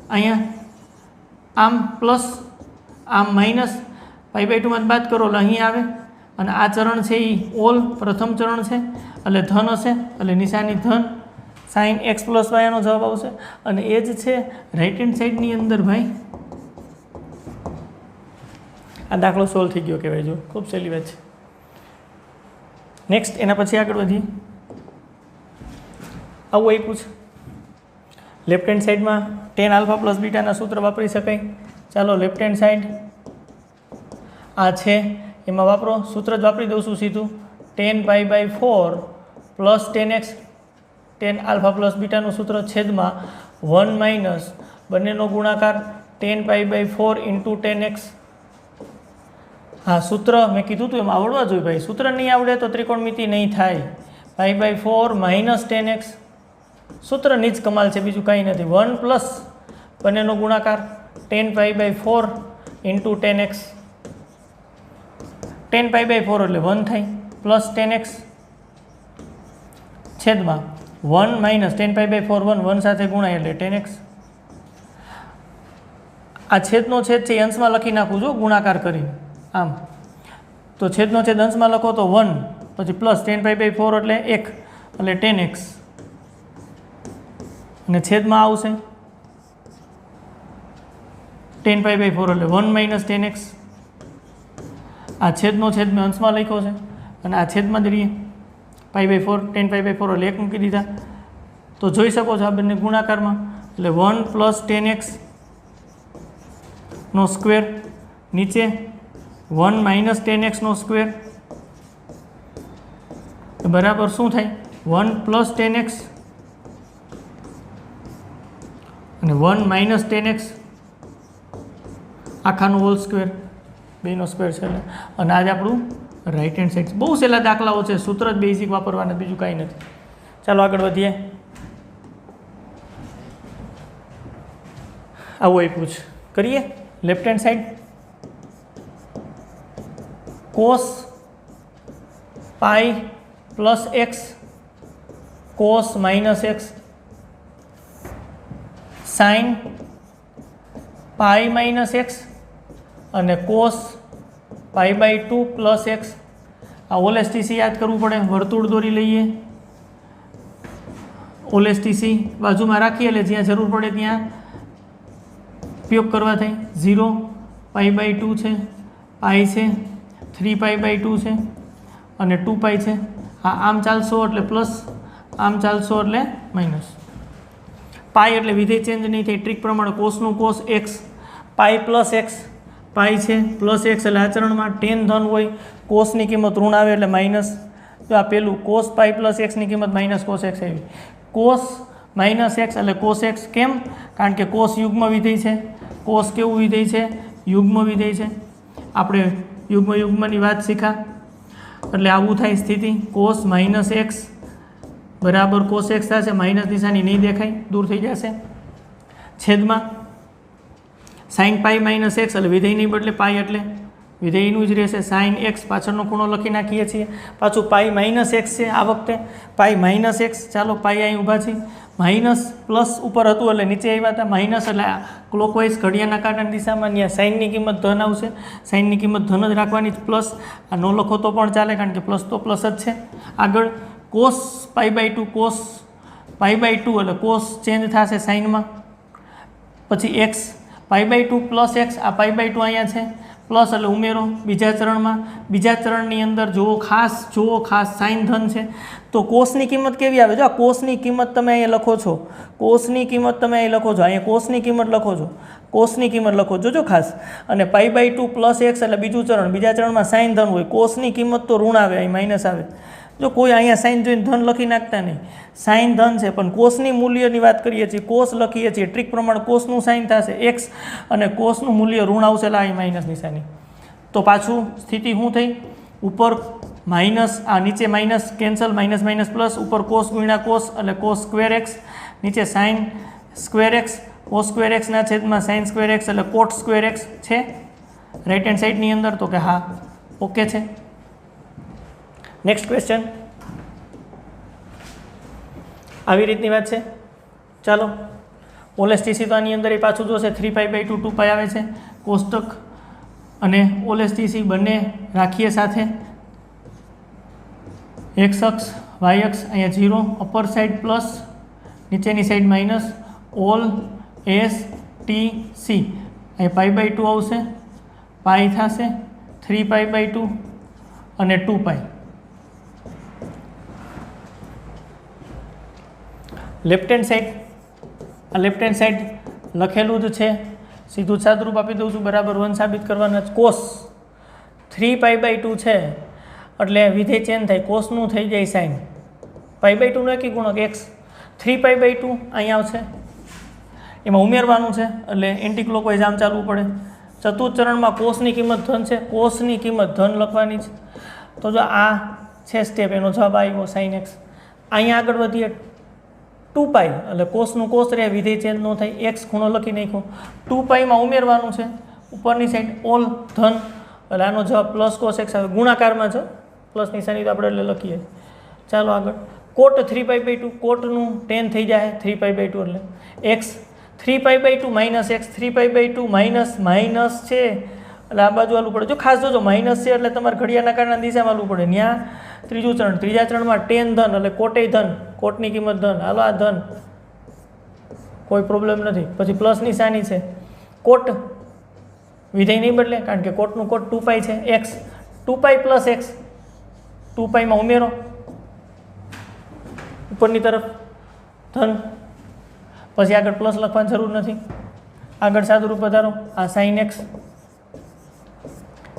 અહીંયા આમ પ્લસ આમ માઇનસ, π/2 માં બાદ કરો એટલે અહીં આવે. અને આ ચરણ છે એ ઓલ પ્રથમ ચરણ છે એટલે ધન હશે, એટલે નિશાની ધન, સાઇન x પ્લસ y નો જવાબ આવશે. અને એ જ છે રાઈટ હેન્ડ સાઈડની અંદર ભાઈ. આ દાખલો સોલ્વ થઈ ગયો કહેવાય. જો ખૂબ સહેલી વાત છે. નેક્સ્ટ એના પછી આગળ વધીએ. આવું આપ્યું છે લેફ્ટ હેન્ડ સાઈડમાં tan આલ્ફા પ્લસ બીટાના સૂત્ર વાપરી શકાય. ચાલો લેફ્ટ હેન્ડ સાઈડ આ છે એમાં વાપરો. સૂત્ર જ વાપરી દઉં છું સીધું. tan π/4 plus tan x, tan alpha plus બીટાનું સૂત્ર છેદમાં 1 માઇનસ બંનેનો ગુણાકાર tan π/4 ઇન્ટુ tan x. હા, સૂત્ર મેં કીધું હતું એમાં આવડવા જોઈએ ભાઈ. સૂત્ર નહીં આવડે તો ત્રિકોણમિતિ નહીં થાય. π/4 માઇનસ tan x, સૂત્રની જ કમાલ છે, બીજું કંઈ નથી. 1 પ્લસ બંનેનો ગુણાકાર tan π/4 into tan x. tan π/4 એટલે 1 થાય પ્લસ tan x છેદમાં 1 માઇનસ tan π/4 1 સાથે ગુણાય એટલે tan x. આ છેદનો છેદ છે એ અંશમાં લખી નાખું છું ગુણાકાર કરી. આમ તો છેદનો છેદ અંશમાં લખો તો 1 પછી પ્લસ tan π/4 એટલે 1 એટલે tan x અને છેદમાં આવશે tan π/4 એટલે 1 માઇનસ tan x. આ છેદનો છેદ મેં અંશમાં લખ્યો છે અને આ છેદમાં જ રહીએ π/4 tan π/4 એટલે 1 મૂકી દીધા. તો જોઈ શકો છો આ બંને ગુણાકારમાં એટલે 1 પ્લસ tan x નો સ્ક્વેર નીચે 1 માઇનસ tan x નો સ્ક્વેર બરાબર શું થાય 1 પ્લસ tan x અને 1 માઇનસ tan x આખાનો હોલ સ્ક્વેર, બેનો સ્ક્વેર છે. અને આજે આપણું રાઈટ હેન્ડ સાઈડ. બહુ સહેલા દાખલાઓ છે, સૂત્ર જ બેઝિક વાપરવાના, બીજું કાંઈ નથી. ચાલો આગળ વધીએ. આવું આપ્યું છે, કરીએ. લેફ્ટ હેન્ડ સાઈડ કોસ પાઈ plus x cos minus x sign pi minus x અને કોસ π/2 પ્લસ એક્સ. આ ઓએસટીસી યાદ કરવું પડે. વર્તુળ દોરી લઈએ, ઓએસટીસી બાજુમાં રાખીએ એટલે જ્યાં જરૂર પડે ત્યાં ઉપયોગ કરવા થાય. 0 π/2 છે, પાઈ છે, 3π/2 છે અને 2π છે. હા, આમ ચાલશો એટલે પ્લસ, આમ ચાલશો એટલે માઇનસ. પાઈ એટલે વિધેય ચેન્જ નહીં થાય. ટ્રીક પ્રમાણે કોસનું cos x, pi plus x, pi છે પ્લસ એક્સ એટલે આચરણમાં ટેન ધન હોય, કોસની કિંમત ઋણ આવે એટલે માઇનસ, તો આ પેલું કોસ પાઈ પ્લસ એક્સની કિંમત માઇનસ કોસ એક્સ આવી. કોસ માઇનસ એક્સ એટલે કોસ એક્સ. કેમ? કારણ કે કોસ યુગ્મ વિધેય છે. કોસ કેવું વિધેય છે? યુગ્મ વિધેય છે. આપણે યુગ્મની વાત શીખા એટલે આવું થાય સ્થિતિ. કોસ માઇનસ એક્સ બરાબર કોસ એક્સ થશે. માઇનસ નિશાની નહીં દેખાય, દૂર થઈ જશે. છેદમાં સાઇન પાઈ માઇનસ એક્સ એટલે વિધેય નહીં બદલે, પાઈ એટલે વિધેયનું જ રહેશે. સાઇન એક્સ પાછળનો ખૂણો લખી નાખીએ છીએ. પાછું પાઈ માઇનસ એક્સ છે આ વખતે. Pi minus x. ચાલો પાઈ અહીં ઊભા છે. માઇનસ પ્લસ ઉપર હતું એટલે નીચે આવ્યા હતા. માઇનસ એટલે ક્લોકવાઇઝ ઘડિયાળના કાંટાની દિશામાં ત્યાં સાઇનની કિંમત ધન આવશે. સાઇનની કિંમત ધન જ રાખવાની. પ્લસ આ ન લખો તો પણ ચાલે કારણ કે પ્લસ તો પ્લસ જ છે. આગળ cos pi by two. Cos pi by two એટલે કોસ ચેન્જ થશે સાઇનમાં. પછી x pi by two plus x. આ પાઈ બાય ટુ અહીંયા છે પ્લસ એટલે ઉમેરો બીજા ચરણમાં. બીજા ચરણની અંદર જુઓ ખાસ સાઇન ધન છે તો કોસની કિંમત કેવી આવે? જો આ કોસની કિંમત તમે અહીંયા લખો છો. કોસની કિંમત તમે અહીં લખો છો. અહીંયા કોસની કિંમત લખો છો. કોસની કિંમત લખો જોજો ખાસ. અને pi by two plus x એટલે બીજું ચરણ. બીજા ચરણમાં સાઇન ધન હોય. કોસની કિંમત તો ઋણ આવે, અહીં માઇનસ આવે. જો કોઈ અહીંયા સાઇન જોઈને ધન લખી નાખતા નહીં. સાઇન ધન છે પણ કોસની મૂલ્યની વાત કરીએ છીએ. કોસ લખીએ છીએ ટ્રીક પ્રમાણે. કોસનું સાઇન થશે એક્સ અને કોસનું મૂલ્ય ઋણ આવશે એટલે અહીં માઇનસ નિશાની. તો પાછું સ્થિતિ શું થઈ? ઉપર માઇનસ, આ નીચે minus cancel, minus minus plus. ઉપર કોસ ગુણ્યા કોસ એટલે કોસ સ્ક્વેર એક્સ. નીચે sine square x. Cos square એક્સના છેદમાં સાઇન સ્ક્વેર એક્સ એટલે કોટ સ્ક્વેર એક્સ છે રાઈટ હેન્ડ સાઈડની અંદર. તો કે હા ઓકે છે. Next question. આવી રીતની વાત છે. ચાલો ઓલેસટીસી તો આની અંદર એ પાછું જોશે. 3 પાઈ બાય 2 2 પાઈ આવે છે. કોષ્ટક અને ઓલેસટીસી બંને રાખીએ સાથે. એક્સ અક્ષ વાય અક્ષ અહીંયા 0, અપર સાઈડ પ્લસ, નીચેની side minus. All S T C અહીંયા પાઈ બાય 2 આવશે. પાઈ થશે 3 પાઈ બાય 2 અને 2 પાઈ. લેફ્ટ હેન્ડ સાઈડ, આ લેફ્ટ હેન્ડ સાઈડ લખેલું જ છે. સીધું સાદરૂપ આપી દઉં છું. બરાબર 1 સાબિત કરવાના. કોસ 3 પાઈ બાય 2 છે એટલે વિધેય ચેન્જ થાય. કોસનું થઈ જાય સાઇન. પાઈ બાય 2 નો એકી ગુણક એક્સ. 3 પાઈ બાય 2 અહીંયા આવશે. એમાં ઉમેરવાનું છે એટલે એન્ટી ક્લોકવાઇઝ આમ ચાલવું પડે. ચતુર્થ ચરણમાં કોસની કિંમત ધન છે. કોસની કિંમત ધન લખવાની છે. તો જો આ છે સ્ટેપ, એનો જવાબ આવ્યો સાઇન એક્સ. અહીંયા આગળ વધીએ 2 પાઈ એટલે કોસનું કોસ રહે, વિધેય ચેન્જ ન થાય. એક્સ ખૂણો લખી નાખ્યો. 2 પાઈમાં ઉમેરવાનું છે ઉપરની સાઈડ ઓલ ધન એટલે આનો જવાબ પ્લસ કોસ એક્સ આવે. ગુણાકારમાં છે પ્લસ નિશાની તો આપણે એટલે લખીએ. ચાલો આગળ. કોટ 3 પાઈ બાય 2. કોટનું ટેન થઈ જાય 3 પાઈ બાય 2 એટલે x. 3 pi by 2 minus x. 3 pi by 2 minus minus છે એટલે આ બાજુ હાલવું પડે. જો ખાસ જોજો માઇનસ છે એટલે તમારે ઘડિયાળના કાંટાની દિશામાં હાલવું પડે. ત્યાં ત્રીજું ચરણ. ત્રીજા ચરણમાં ટેન ધન એટલે કોટે ધન. કોટની કિંમત ધન. હાલો આ ધન, કોઈ પ્રોબ્લેમ નથી. પછી પ્લસ નિશાની છે. કોટ વિધેય નહીં બદલે કારણ કે કોટનું કોટ 2 પાઈ છે. એક્સ 2 પાઈ પ્લસ એક્સ. 2 પાઈમાં ઉમેરો ઉપરની તરફ ધન. પછી આગળ પ્લસ લખવાની જરૂર નથી. આગળ સાદુરૂપ વધારો. આ sine x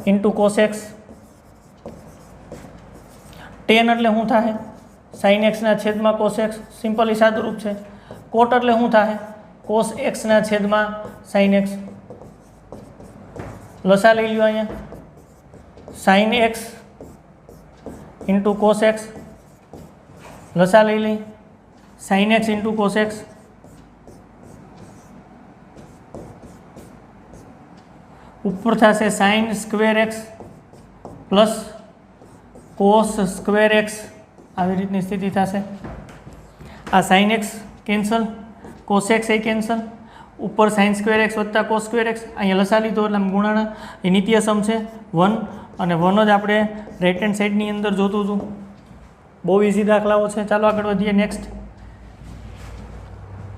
into cos x. Ten એટલે શું થાય? સાઇન એક્સના છેદમાં કોસ એક્સ. સિમ્પલી સાદુરૂપ છે. કોટ એટલે શું થાય? કોસ એક્સના છેદમાં સાઇન એક્સ. લસા લઈ લ્યો અહીંયા. Sine x into cos x. લસા લઈ લઈ. Sine x into cos x. ઉપર થશે sine square x plus cos square x. આવી રીતની સ્થિતિ થશે. આ sine x cancel, cos x એ કેન્સલ. ઉપર સાઇન સ્ક્વેર એક્સ વત્તા કોસ સ્ક્વેર એક્સ. અહીંયા લસા લીધો એટલે આમ ગુણાણા. એ નિત્યસમ છે 1 અને 1 જ આપણે રાઈટ હેન્ડ સાઈડની અંદર જોતું હતું. બહુ ઇઝી દાખલાઓ છે. ચાલો આગળ વધીએ. નેક્સ્ટ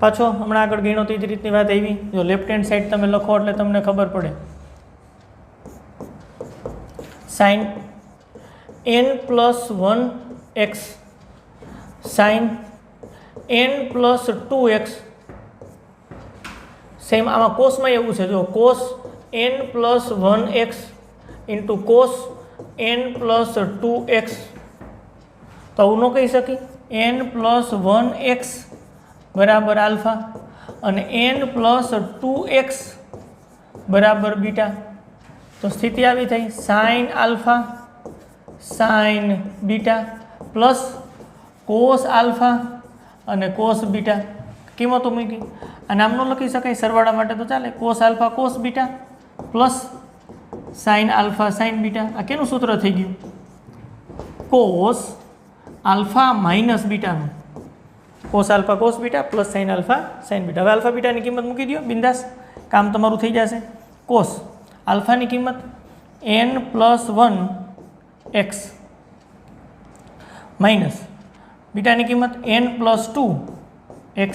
પાછો હમણાં આગળ ગણો તે જ રીતની વાત આવી. જો લેફ્ટ હેન્ડ સાઈડ તમે લખો એટલે તમને ખબર પડે. Sine n plus 1 x sine n plus 2 x. Same આમાં કોસમાં એવું છે. જો cos n plus 1 x into cos n plus 2 x તો આવું ન કહી શકી n+1x બરાબર આલ્ફા અને n+2x બરાબર બીટા. તો સ્થિતિ આવી થઈ sign alpha sine beta plus cos alpha અને કોસ બીટા કિંમતો મૂકી. આ નામ ન લખી શકાય સરવાળા માટે તો ચાલે. Cos alpha cos beta plus sine alpha sine beta. આ કેનું સૂત્ર થઈ ગયું? કોસ આલ્ફા માઇનસ બીટાનું. Cos alpha cos beta plus sine alpha sine beta. હવે આલ્ફા બીટાની કિંમત મૂકી દો બિંદાસ, કામ તમારું થઈ જશે. કોસ આલ્ફાની કિંમત n+1x માઇનસ બીટાની કિંમત n+2x.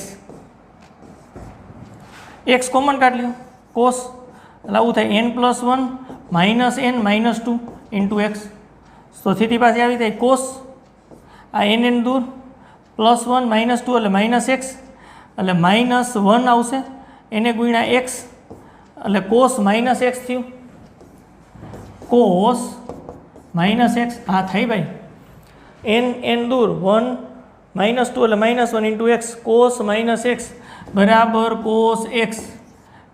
x કોમન કાઢી લો કોસ એટલે આવું થાય n+1 -n -2 × x. તો સ્થિતિ પાસે આવી થાય કોસ આ n દૂર +1 -2 એટલે -x એટલે -1 આવશે એને ગુણ્યા x એટલે કોસ -x થયું. કોસ -x હા થાય ભાઈ n દૂર 1 -2 એટલે -1 × x કોસ -x બરાબર કોસ x.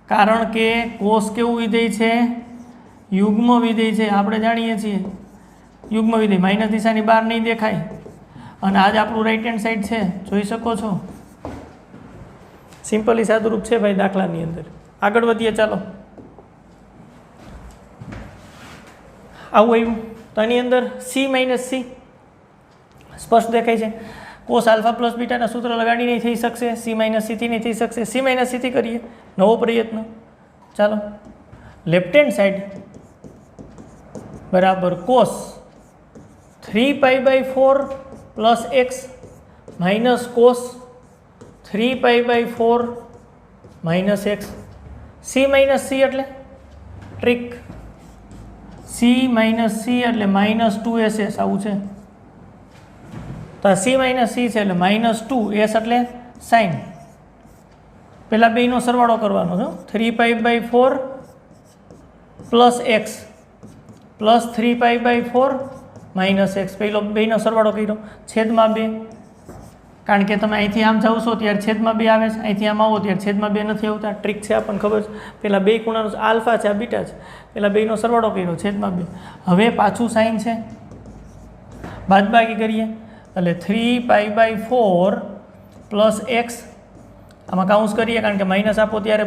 કારણ કે કોસ કેવું વિધેય છે? યુગ્મ વિધેય છે. આપણે જાણીએ છીએ યુગ્મ વિધેય માઇનસ દિશાની બહાર નહીં દેખાય. અને આજ આપણું રાઈટ હેન્ડ સાઈડ છે, જોઈ શકો છો. સિમ્પલી સાદુરૂપ છે ભાઈ દાખલાની અંદર. આગળ વધીએ ચાલો. આવું આવ્યું તો આની અંદર c - c સ્પષ્ટ દેખાય છે. કોસ આલ્ફા પ્લસ બીટાના સૂત્ર લગાડી નહીં થઈ શકશે. c - c થી નહીં થઈ શકશે. c - c થી કરીએ નવો પ્રયત્ન. ચાલો લેફ્ટ હેન્ડ સાઈડ બરાબર cos 3π/4 plus x minus cos 3π/4 minus x. c - c એટલે ટ્રીક. c - c એટલે -2ss આવું છે. તો આ c - c છે એટલે -2s એટલે સાઇન. પહેલાં બેનો સરવાળો કરવાનો છે. 3π/4 plus x plus 3π/4 minus x. પહેલો બેનો સરવાળો કર્યો છેદમાં 2. કારણ કે તમે અહીંથી આમ જાઓ છો ત્યારે છેદમાં 2 આવે છે, અહીંથી આમ આવો ત્યારે છેદમાં 2 નથી આવતા. ટ્રીક છે આપણને ખબર છે. પહેલાં બે ખૂણાનો આલ્ફા છે આ બીટા છે. પહેલાં બેનો સરવાળો કર્યો છેદમાં 2. હવે પાછું સાઇન છે બાદબાકી કરીએ એટલે 3π/4 પ્લસ x. આમાં કાઉન્સ કરીએ કારણ કે માઇનસ આપો ત્યારે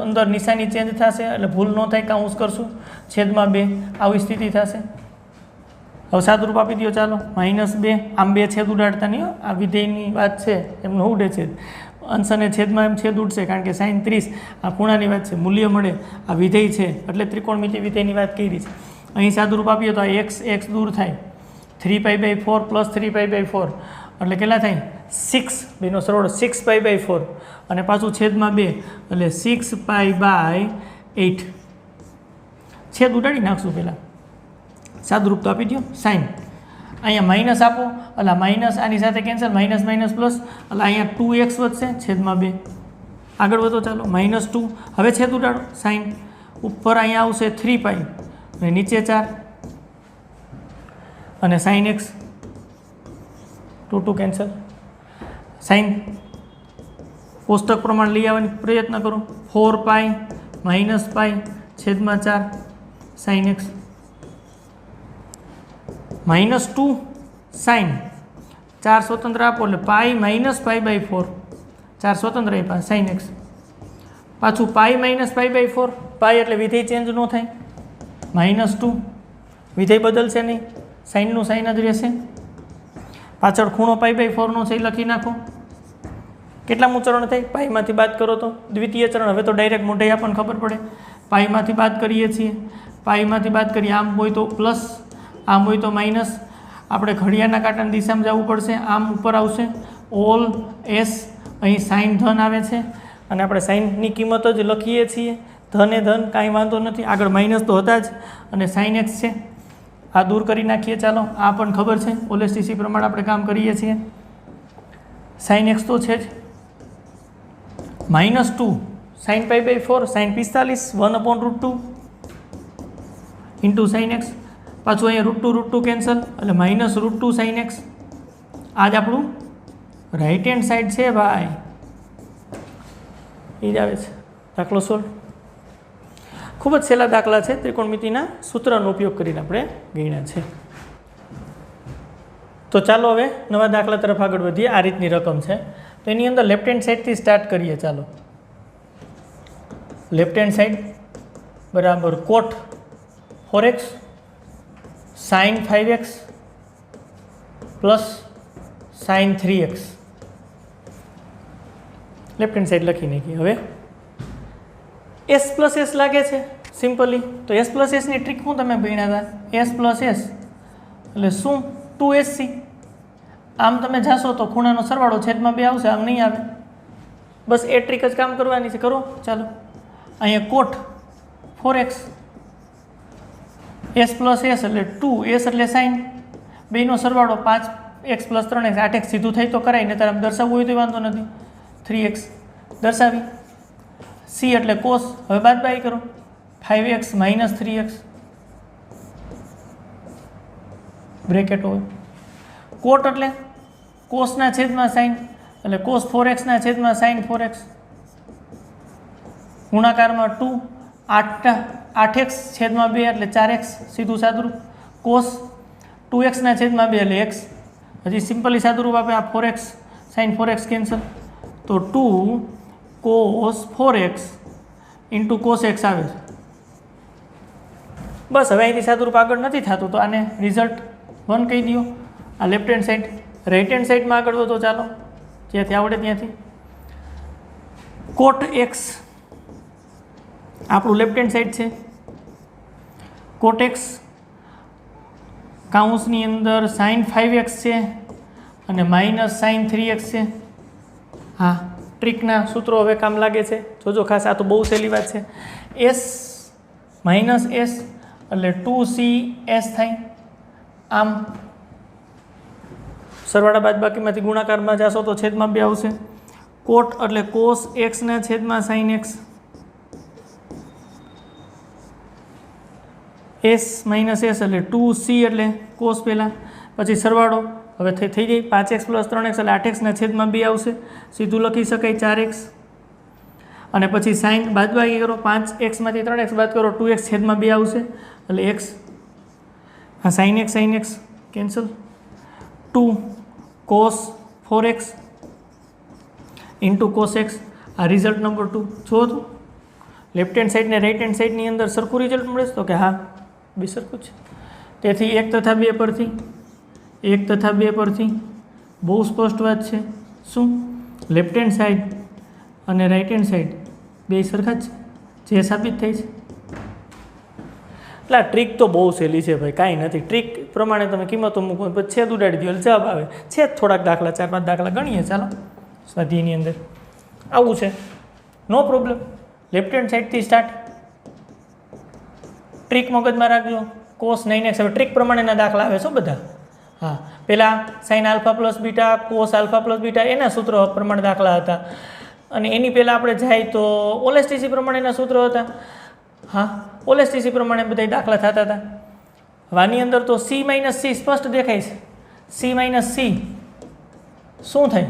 અંદર નિશાની ચેન્જ થશે એટલે ભૂલ ન થાય. કાઉન્સ કરશું છેદમાં 2 આવી સ્થિતિ થશે. હવે સાદુરૂપ આપી દો ચાલો -2. આમ 2 છેદ ઉડાડતા નહીં. આ વિધેયની વાત છે એમનો ઉડે છે અંશ અને છેદમાં એમ છેદ ઉડશે કારણ કે sin 30 આ ખૂણાની વાત છે. મૂલ્ય મળે આ વિધેય છે એટલે ત્રિકોણમિતિ વિધેયની વાત કરી છે. અહીં સાદુરૂપ આપીએ તો આ x દૂર થાય 3π/4 પ્લસ 3π/4 એટલે કેટલા થાય 6. બેનો સરવાળો 6π/4 અને પાછું છેદમાં 2 એટલે 6π/8. છેદ ઉડાડી નાખશું પહેલાં. સાદુરૂપ તો આપી દો સાઇન. અહીંયા માઇનસ આપો એટલે માઇનસ આની સાથે કેન્સલ માઇનસ માઇનસ પ્લસ એટલે અહીંયા 2x વધશે છેદમાં 2. આગળ વધો ચાલો -2. હવે છેદ ઉડાડો સાઇન. ઉપર અહીંયા આવશે 3π અને નીચે 4 અને sin x 2 કેન્સલ. સાઇન કોષ્ટક પ્રમાણે લઈ આવવાનો પ્રયત્ન કરો. 4π -π છેદમાં 4 sin x -2 sin 4 સ્વતંત્ર આપો એટલે π -π/4 4 સ્વતંત્ર આપ્યા sin x. પાછું π -π/4 π એટલે વિધેય ચેન્જ ન થાય. -2 વિધેય બદલશે નહીં. સાઇનનું સાઇન જ રહેશે. પાછળ ખૂણો π/4 નો છે લખી નાખો. કેટલામું ચરણ થાય? પાઈમાંથી બાદ કરો તો દ્વિતીય ચરણ. હવે તો ડાયરેક્ટ મોઢે આપણને ખબર પડે. પાઈમાંથી બાદ કરીએ છીએ. પાઈમાંથી બાદ કરીએ આમ હોય તો પ્લસ આમ હોય તો માઇનસ. આપણે ઘડિયાળના કાંટાની દિશામાં જવું પડશે. આમ ઉપર આવશે ઓલ એસ. અહીં સાઇન ધન આવે છે અને આપણે સાઇનની કિંમત જ લખીએ છીએ. ધન એ ધન કાંઈ વાંધો નથી. આગળ માઇનસ તો હતા જ અને સાઇન એક્સ છે. આ દૂર કરી નાખીએ ચાલો. આ પણ ખબર છે ઓલેસ્ટીસી પ્રમાણે આપણે કામ કરીએ છીએ. સાઇન એક્સ તો છે જ. -2 sin π/4 sin 45 1/√2 into sine x. પાછું અહીંયા √2 કેન્સલ એટલે -√2 sin x આજ આપણું રાઈટ હેન્ડ સાઈડ છે ભાઈ, એ જ આવે છે. દાખલો સોલ્વ. ખૂબ જ સહેલા દાખલા છે, ત્રિકોણમિતિના સૂત્રનો ઉપયોગ કરીને આપણે ગણ્યા છે. તો ચાલો હવે નવા દાખલા તરફ આગળ વધીએ. આ રીતની રકમ છે, તો એની અંદર લેફ્ટ હેન્ડ સાઈડથી સ્ટાર્ટ કરીએ. ચાલો, લેફ્ટ હેન્ડ સાઈડ બરાબર cot 4x sine 5x plus sine 3x. Left hand side લખી નાખીએ. હવે એસ પ્લસ એસ લાગે છે સિમ્પલી, તો એસ પ્લસ એસની ટ્રીક શું તમે ભણ્યા હતા? એસ પ્લસ એસ એટલે શું? 2SC. આમ તમે જાશો તો ખૂણાનો સરવાળો છેદમાં 2 આવશે, આમ નહીં આવે. બસ એ ટ્રીક જ કામ કરવાની છે. કરો ચાલો. અહીંયા કોટ 4x એસ પ્લસ એસ એટલે 2s એટલે સાઇન, બેનો સરવાળો 5x પ્લસ 3x 8x સીધું થઈ તો કરાય, ને તારે દર્શાવવું હોય તો વાંધો નથી. 3x દર્શાવી. સી એટલે કોસ, હવે બાદબાકી કરો. 5x માઇનસ 3x બ્રેકેટ હોય. કોટ એટલે કોસના છેદમાં સાઇન, એટલે કોસ 4xના છેદમાં સાઇન 4x. ગુણાકારમાં 2 8x છેદમાં 2 એટલે 4x સીધું સાદુરૂપ. કોસ 2xના છેદમાં 2 એટલે x. હજી સિમ્પલી સાદુરૂપ આપે. આ 4x સાઇન 4x કેન્સલ, તો 2 cos 4x into cos x આવે છે. બસ હવે અહીંથી સાદુરૂપ આગળ નથી થતું, તો આને રિઝલ્ટ 1 કહી દો. આ left hand side. Right hand સાઈડમાં આગળ વધો. ચાલો, જ્યાંથી આવડે ત્યાંથી. કોટ x આપણું લેફ્ટ હેન્ડ સાઈડ છે. કોટ x કાઉન્સની અંદર સાઇન 5x છે અને માઇનસ સાઇન 3x છે. હા, ટ્રીકના સૂત્રો હવે કામ લાગે છે, જોજો ખાસ. આ તો બહુ સહેલી વાત છે. એસ માઇનસ એસ એટલે 2CS થાય. આમ સરવાળા બાદબાકીમાંથી ગુણાકારમાં જશો તો છેદમાં 2 આવશે. કોટ એટલે કોસ એક્સના છેદમાં sine x. S minus S એટલે 2C એટલે કોસ પહેલાં, પછી સરવાળો હવે થઈ જાય 5x પ્લસ 3x એટલે 8xના છેદમાં 2 આવશે, સીધું લખી શકાય 4x. અને પછી સાઇન બાદબાકી કરો, 5xમાંથી 3x બાદ કરો, 2x છેદમાં 2 આવશે એટલે x. આ sine x cancel. 2 cos 4x into cos x. આ રિઝલ્ટ નંબર 2. જો તો લેફ્ટ હેન્ડ સાઈડ ને રાઈટ હેન્ડ સાઈડની અંદર સરખું રિઝલ્ટ મળે છે, તો કે હા બે સરખું છે. તેથી 1 તથા 2 પરથી બહુ સ્પષ્ટ વાત છે. શું? લેફ્ટ હેન્ડ સાઈડ અને રાઈટ હેન્ડ સાઈડ બે સરખા જ છે, જે સાબિત થઈ છે. એટલે આ ટ્રીક તો બહુ સહેલી છે ભાઈ, કાંઈ નથી. ટ્રીક પ્રમાણે તમે કિંમતો મૂકો, પછી છેદ ઉડાડી દો એટલે જવાબ આવે. છેદ થોડાક દાખલા 4-5 દાખલા ગણીએ. ચાલો, સ્વાધ્યાયની અંદર આવું છે, નો પ્રોબ્લેમ. લેફ્ટ હેન્ડ સાઈડથી સ્ટાર્ટ. ટ્રીક મગજમાં રાખજો. Cos 9x. હવે ટ્રીક પ્રમાણેના દાખલા આવે છો બધા. હા, પહેલાં sign alpha plus beta, cos alpha plus beta એના સૂત્રો પ્રમાણે દાખલા હતા. અને એની પહેલાં આપણે જાય તો ઓલેસ્ટીસી પ્રમાણેના સૂત્રો હતા. હા, ઓલેસ્ટીસી પ્રમાણે બધા દાખલા થતા હતા. હવે આની અંદર તો C માઇનસ C સ્પષ્ટ દેખાય છે. C માઇનસ C શું થાય?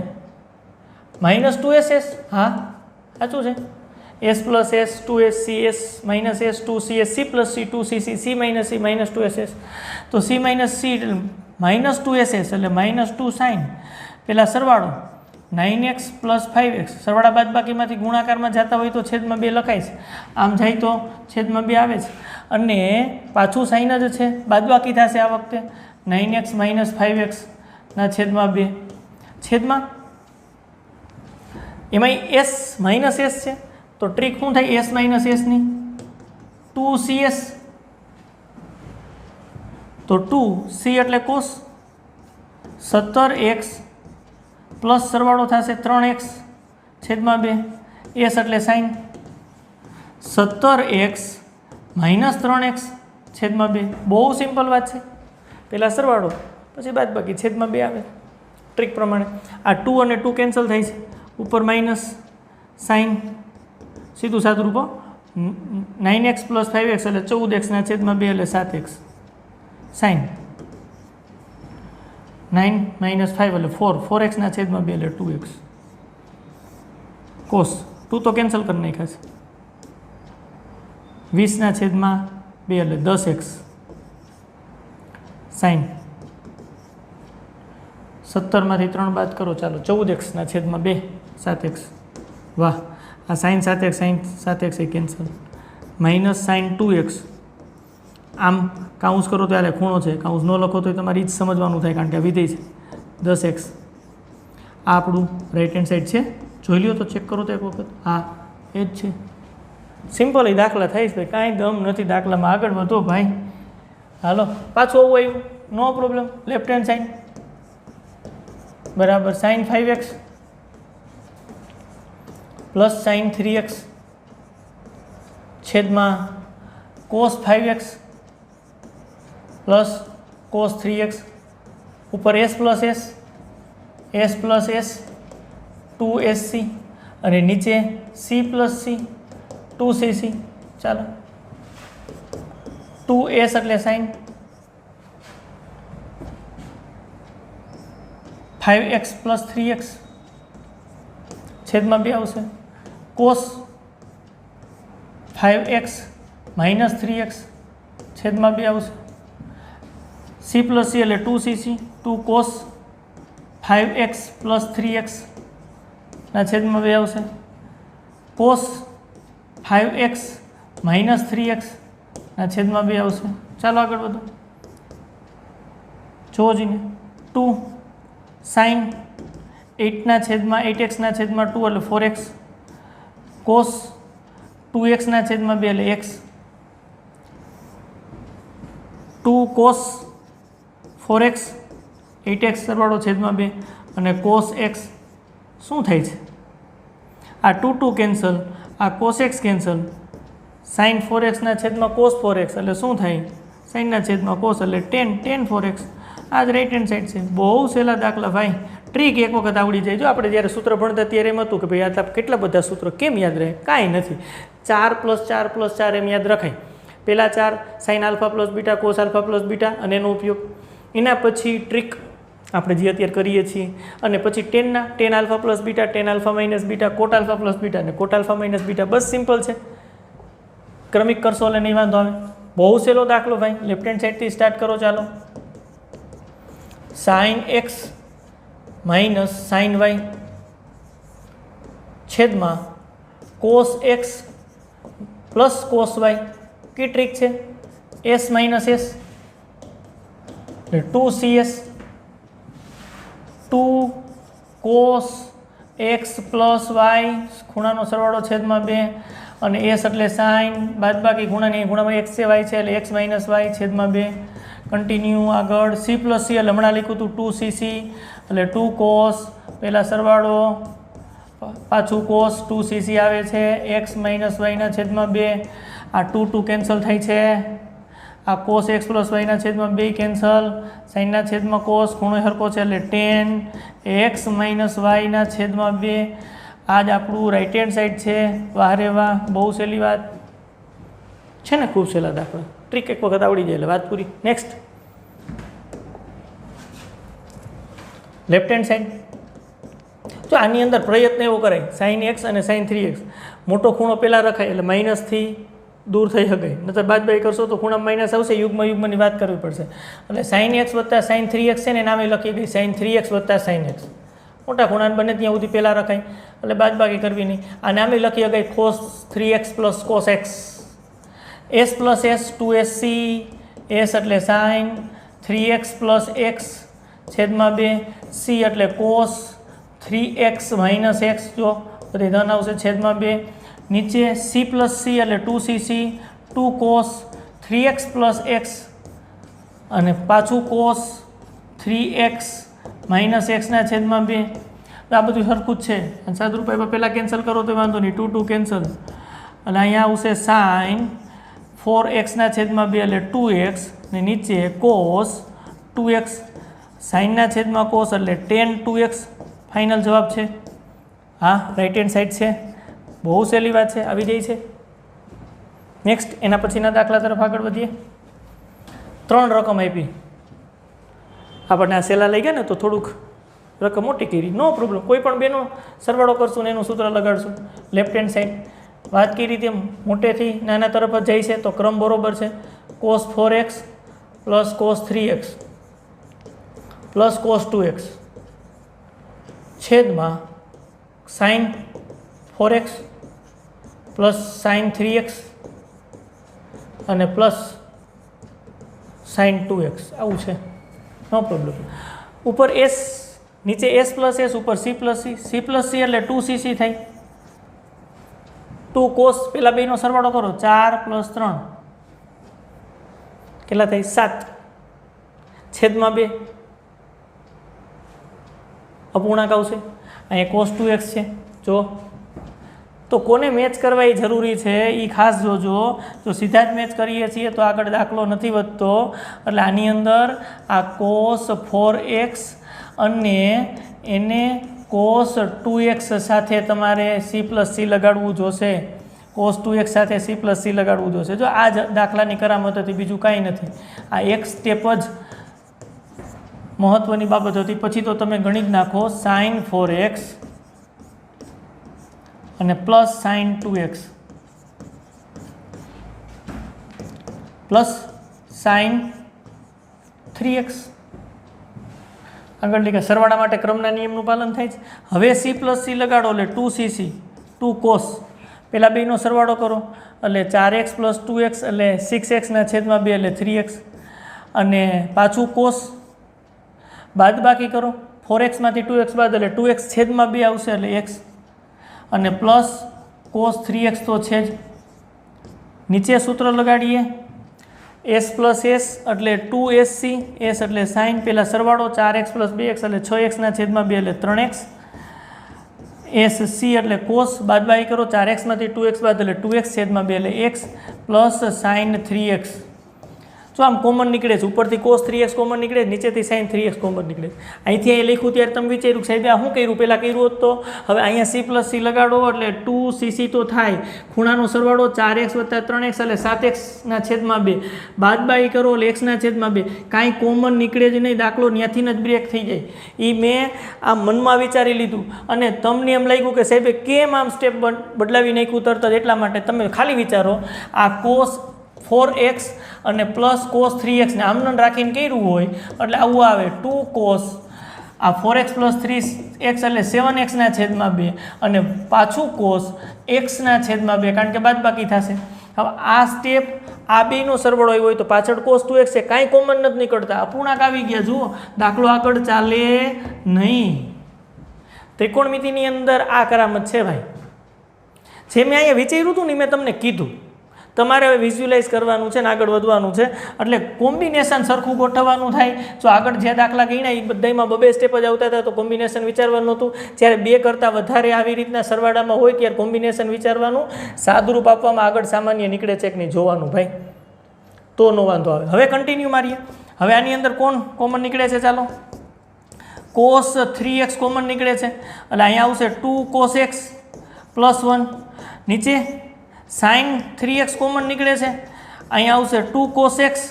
Minus 2SS. હા, સાચું છે. S plus S 2SC, S minus S 2CS, C plus C 2CC, C minus C minus 2SS. તો C minus C minus 2SS એટલે માઇનસ 2 સાઇન. પહેલાં સરવાળો 9x પ્લસ 5x. સરવાળા બાદબાકીમાંથી ગુણાકારમાં જતા હોય તો છેદમાં 2 લખાય છે, આમ જાય તો છેદમાં 2 આવે છે. અને પાછું સાઇન જ છે, બાદબાકી થશે આ વખતે 9x માઇનસ 5x ના છેદમાં 2. છેદમાં એમાં S માઇનસ S છે, તો ટ્રીક શું થાય? S માઇનસ Sની 2CS. તો 2C એટલે કોસ 17x પ્લસ સરવાળો થશે 3x છેદમાં 2. S એટલે સાઇન 17x માઇનસ 3x છેદમાં 2. બહુ સિમ્પલ વાત છે. પહેલાં સરવાળો પછી બાદબાકી છેદમાં 2 આવે ટ્રીક પ્રમાણે. આ 2 અને 2 કેન્સલ થાય છે, ઉપર માઇનસ સાઇન સીધું સાદું રૂપો 9x પ્લસ 5x એટલે 14x ના છેદમાં 2 એટલે 7x સાઇન 9 - 5 એટલે 4, 4x છેદમાં 2 એટલે 2x કોસ 2 તો કેન્સલ કરી નાખ્યા છે, 20 છેદમાં 2 એટલે 10x સાઈન 17 માંથી 3 બાદ કરો, ચાલો 14x છેદમાં 2 7x, વાહ આ સાઈન 7x એ કેન્સલ, માઇનસ સાઈન 2x, આમ કાઉન્સ કરો ત્યારે ખૂણો છે, કાઉન્સ ન લખો તો તમારે એ જ સમજવાનું થાય કારણ કે આ વિધેય છે 10x, આ આપણું રાઈટ હેન્ડ સાઈડ છે, જોઈ લ્યો તો ચેક કરો તો એક વખત, હા એ જ છે, સિમ્પલ એ દાખલા થાય છે ભાઈ, કાંઈ દમ નથી દાખલામાં, આગળ વધો ભાઈ, હાલો પાછું આવું આવ્યું, no problem, left hand side બરાબર sine 5x plus sine 3x છેદમાં cos 5x plus cos 3x ઉપર s પ્લસ s 2sc અને નીચે c પ્લસ c 2cc, ચાલો 2s એટલે સાઈન 5x પ્લસ 3x છેદમાં 2 આવશે, કોસ 5x માઇનસ 3x છેદમાં 2 આવશે, c પ્લસ c એટલે 2cc, 2 cos 5x plus 3x છેદમાં 2 આવશે, કોસ 5x માઇનસ 3x છેદમાં 2 આવશે, ચાલો આગળ વધો, જોવો જઈને 2 સાઈન 8 છેદમાં 8x છેદમાં 2 એટલે 4x, કોસ 2x છેદમાં 2 એટલે x, 2 કોસ 4x 8x સરવાળો છેદમાં 2 અને કોસ x શું થાય છે, આ 2 કેન્સલ, આ cos x cancel, sine 4x છેદમાં કોસ 4x એટલે શું થાય, સાઈનના છેદમાં કોસ એટલે tan 4x, આ જ રાઈટ હેન્ડ સાઈડ છે, બહુ સહેલા દાખલા ભાઈ, ટ્રીક એક વખત આવડી જાય, જો આપણે જ્યારે સૂત્ર ભણતા ત્યારે એમ હતું કે ભાઈ આ કેટલા બધા સૂત્રો કેમ યાદ રહે, કાંઈ નથી, 4 + 4 + 4 એમ યાદ રખાય, પહેલાં 4 sine alpha plus beta cos alpha plus beta અને એનો ઉપયોગ, એના પછી ટ્રીક આપણે જે અત્યારે કરીએ છીએ, અને પછી tan alpha plus beta, tan alpha minus beta, cot alpha plus beta અને કોટ આલ્ફા માઇનસ બીટા, બસ સિમ્પલ છે, ક્રમિક કરશો એટલે નહીં વાંધો આવે, બહુ સહેલો દાખલો ભાઈ, લેફ્ટ હેન્ડ સાઈડથી સ્ટાર્ટ કરો, ચાલો sine x minus sine y છેદમાં cos x plus cos y, key trick છે s માઇનસ s એટલે 2cs, 2 cos x plus y ખૂણાનો સરવાળો છેદમાં 2 અને s એટલે સાઈન બાદબાકી ખૂણાની, ખૂણામાં x છે y છે એટલે x માઇનસ y છેદમાં 2, કન્ટિન્યુ આગળ, c પ્લસ c એટલે હમણાં લખ્યું હતું 2cc એટલે 2 કોસ, પહેલાં સરવાળો પાછું કોસ 2cc આવે છે, x માઇનસ y છેદમાં 2, આ 2 કેન્સલ થાય છે, આ કોસ x પ્લસ y છેદમાં 2 કેન્સલ, સાઈનના છેદમાં કોસ, ખૂણો હરકો છે એટલે tan x માઇનસ y છેદમાં 2, આ જ આપણું રાઈટ હેન્ડ સાઈડ છે, વાહ રે વાહ, બહુ સહેલી વાત છે ને, ખૂબ સહેલા દાખલા, ટ્રીક એક વખત આવડી જાય એટલે વાત પૂરી, નેક્સ્ટ લેફ્ટ હેન્ડ સાઈડ, જો આની અંદર પ્રયત્ન એવો કરાય, સાઈન x અને સાઈન 3x, મોટો ખૂણો પહેલાં રખાય એટલે માઇનસથી દૂર થઈ શકાય, નતર બાદબાકી કરશો તો ખૂણા માઇનસ આવશે, યુગ્મની વાત કરવી પડશે, એટલે સાઈન x વત્તા સાઈન 3x છે ને નામે લખી દઈ, સાઈન 3x વત્તા સાઈન x, મોટા ખૂણાને બને ત્યાં સુધી પહેલાં રખાય એટલે બાદબાકી કરવી નહીં, આ નામે લખી શકાય cos 3x plus cos x, s plus s 2sc, s એટલે સાઈન 3x પ્લસ x છેદમાં 2, c એટલે કોસ 3x માઇનસ x, જો બધી ધન આવશે છેદમાં 2, નીચે c પ્લસ c એટલે 2cc, 2 cos 3x plus x અને પાછું કોસ 3x માઇનસ x છેદમાં 2, આ બધું સરખું જ છે, અને સાદુરૂપ પહેલાં કેન્સલ કરો તો વાંધો નહીં, 2 કેન્સલ, અને અહીંયા આવશે સાઈન 4x છેદમાં 2 એટલે 2x ને નીચે કોસ 2x, સાઈનના છેદમાં કોસ એટલે tan 2x, ફાઇનલ જવાબ છે, હા રાઈટ હેન્ડ સાઈડ છે, બહુ સહેલી વાત છે, આવી જાય છે, નેક્સ્ટ એના પછીના દાખલા તરફ આગળ વધીએ, 3 રકમ આપી, આપણને આ સહેલા લઈ ગયા ને તો થોડુંક રકમ મોટી કરી, નો પ્રોબ્લેમ. કોઈ પણ બેનો સરવાળો કરશું ને એનું સૂત્ર લગાડશું. લેફ્ટ હેન્ડ સાઈડ વાત કરી તેમ મોટેથી નાના તરફ જ જાય છે તો ક્રમ બરોબર છે. cos 4x plus cos 3x plus cos 2x છેદમાં sin 4x plus sin 3x અને પ્લસ sin 2x આવું છે, નો પ્રોબ્લેમ. ઉપર s નીચે s પ્લસ s ઉપર c પ્લસ c એટલે 2cc થાય. 2 cos પેલા બેનો સરવાળો કરો 4 પ્લસ 3 કેટલા થાય 7 છેદમાં 2 અપૂર્ણાંક આવશે. અહીંયા cos 2x છે જો. તો કોને મેચ કરવા એ જરૂરી છે એ ખાસ જોજો. જો સીધા જ મેચ કરીએ છીએ તો આગળ દાખલો નથી વધતો. એટલે આની અંદર આ cos 4x અને એને cos 2x સાથે તમારે c પ્લસ c લગાડવું જોશે. cos 2x સાથે c પ્લસ c લગાડવું જોશે. જો આ જ દાખલાની કરામત હતી, બીજું કાંઈ નથી. આ એક સ્ટેપ જ મહત્વની બાબત હતી. પછી તો તમે ગણી જ નાખો sin 4x અને plus sin 2x plus sin 3x. આગળ લીધા સરવાળા માટે ક્રમના નિયમનું પાલન થાય છે. હવે c પ્લસ c લગાડો એટલે 2cc 2 cos પેલા બેનો સરવાળો કરો એટલે 4x પ્લસ 2x એટલે 6x ના છેદમાં 2 એટલે 3x અને પાછું cos બાદ બાકી કરો 4x માંથી 2x બાદ એટલે 2x છેદમાં 2 આવશે એટલે x અને પ્લસ cos 3x તો છે જ. નીચે સૂત્ર લગાડીએ s પ્લસ s એટલે 2sc s એટલે sin પહેલાં સરવાળો 4x પ્લસ 2x એટલે 6x ના છેદમાં 2 એટલે 3x sc એટલે cos બાદબાકી કરો 4x માંથી 2x બાદ એટલે 2x છેદમાં 2 એટલે x પ્લસ sin 3x. જો આમ કોમન નીકળે છે, ઉપરથી cos 3x કોમન નીકળે, નીચેથી sin 3x કોમન નીકળે. અહીંથી અહીં લખ્યું ત્યારે તમે વિચાર્યું સાહેબ આ શું કર્યું, પહેલાં કર્યું હોત તો. હવે અહીંયા c પ્લસ c લગાડો એટલે 2cc તો થાય, ખૂણાનો સરવાળો 4x વત્તા 3x એટલે 7x ના છેદમાં 2 બાદબાકી કરો એટલે x ના છેદમાં 2. કાંઈ કોમન નીકળે જ નહીં, દાખલો ત્યાંથી જ બ્રેક થઈ જાય. એ મેં આ મનમાં વિચારી લીધું અને તમને એમ લાગ્યું કે સાહેબે કેમ આમ સ્ટેપ બદલાવી નાખ્યું તરત જ. એટલા માટે તમે ખાલી વિચારો આ cos 4x અને પ્લસ cos 3x ને આમને રાખીને કર્યું હોય એટલે આવું આવે 2 cos આ 4x પ્લસ 3x એટલે 7x ના છેદમાં 2 અને પાછું cos x ના છેદમાં 2 કારણ કે બાદબાકી થશે. હવે આ સ્ટેપ આ બેનો સરવાળો આવ્યો હોય તો પાછળ cos 2x છે, કાંઈ કોમન નથી નીકળતા, અપૂર્ણાંક આવી ગયા. જુઓ દાખલો આગળ ચાલે નહીં. ત્રિકોણમિતિની અંદર આ કરામત છે ભાઈ. જે મેં અહીંયા વિચાર્યું હતું ને મેં તમને કીધું, તમારે હવે વિઝ્યુલાઇઝ કરવાનું છે ને આગળ વધવાનું છે. એટલે કોમ્બિનેશન સરખું ગોઠવવાનું થાય. જો આગળ જે દાખલા ગણ્યા એ બધામાં 2 સ્ટેપ જ આવતા હતા તો કોમ્બિનેશન વિચારવાનું હતું. જ્યારે 2 કરતાં વધારે આવી રીતના સરવાળામાં હોય ત્યારે કોમ્બિનેશન વિચારવાનું. સાદુરૂપ આપવામાં આગળ સામાન્ય નીકળે છે કે નહીં જોવાનું ભાઈ, તો નો વાંધો આવે. હવે કન્ટિન્યુ મારીએ. હવે આની અંદર કોણ કોમન નીકળે છે, ચાલો cos 3x કોમન નીકળે છે એટલે અહીંયા આવશે 2 cos x પ્લસ 1. નીચે sin 3x કોમન નીકળે છે, અહીંયા આવશે 2 cos x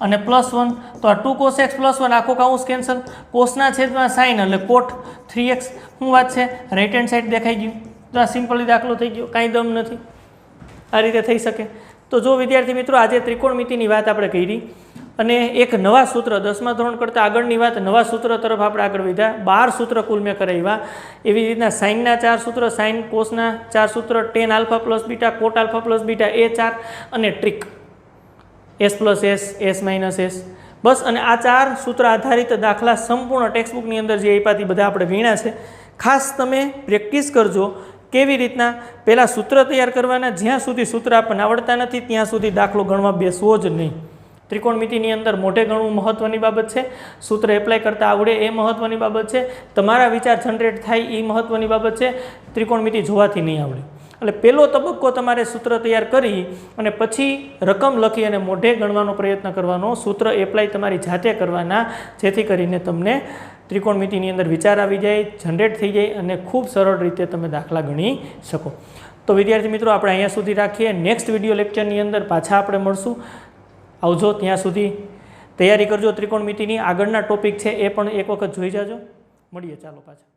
અને પ્લસ 1. તો આ 2 cos x પ્લસ 1 આખો કાઉન્સ કેન્સલ, કોસના છેદમાં sin એટલે cot 3x. શું વાત છે, રાઈટ હેન્ડ સાઈડ દેખાઈ ગયું. તો આ સિમ્પલી દાખલો થઈ ગયો, કાંઈ દમ નથી. આ રીતે થઈ શકે. તો જો વિદ્યાર્થી મિત્રો આજે ત્રિકોણમિતિની વાત આપણે કરી અને એક નવા સૂત્ર 10મા ધોરણ કરતાં આગળની વાત નવા સૂત્ર તરફ આપણે આગળ વધ્યા. 12 સૂત્ર કુલ મેં કરાવ્યા. એવી રીતના સાઇનના 4 સૂત્ર, સાઇન કોસના 4 સૂત્ર, tan alpha plus beta, cot alpha plus beta એ 4 અને trick s plus s, s minus s. બસ અને આ 4 સૂત્ર આધારિત દાખલા સંપૂર્ણ ટેક્સ્ટબુકની અંદર જે આપ્યાથી બધા આપણે વીણ્યા છે. ખાસ તમે પ્રેક્ટિસ કરજો કેવી રીતના પહેલાં સૂત્ર તૈયાર કરવાના. જ્યાં સુધી સૂત્ર આપણને આવડતા નથી ત્યાં સુધી દાખલો ગણવા બેસવો જ નહીં. ત્રિકોણમિતિની અંદર મોઢે ગણવું મહત્ત્વની બાબત છે, સૂત્ર એપ્લાય કરતાં આવડે એ મહત્ત્વની બાબત છે, તમારા વિચાર જનરેટ થાય એ મહત્ત્વની બાબત છે. ત્રિકોણમિતિ જોવાથી નહીં આવડે. એટલે પહેલો તબક્કો તમારે સૂત્ર તૈયાર કરી અને પછી રકમ લખી અને મોઢે ગણવાનો પ્રયત્ન કરવાનો. સૂત્ર એપ્લાય તમારી જાતે કરવાના, જેથી કરીને તમને ત્રિકોણમિતિની અંદર વિચાર આવી જાય, જનરેટ થઈ જાય અને ખૂબ સરળ રીતે તમે દાખલા ગણી શકો. તો વિદ્યાર્થી મિત્રો આપણે અહીંયા સુધી રાખીએ. નેક્સ્ટ વિડીયો લેક્ચરની અંદર પાછા આપણે મળશું. આવજો. ત્યાં સુધી તૈયારી કરજો ત્રિકોણમિતિની. આગળના ટોપિક છે એ પણ એક વખત જોઈ જાજો. મળીએ ચાલો પાછા.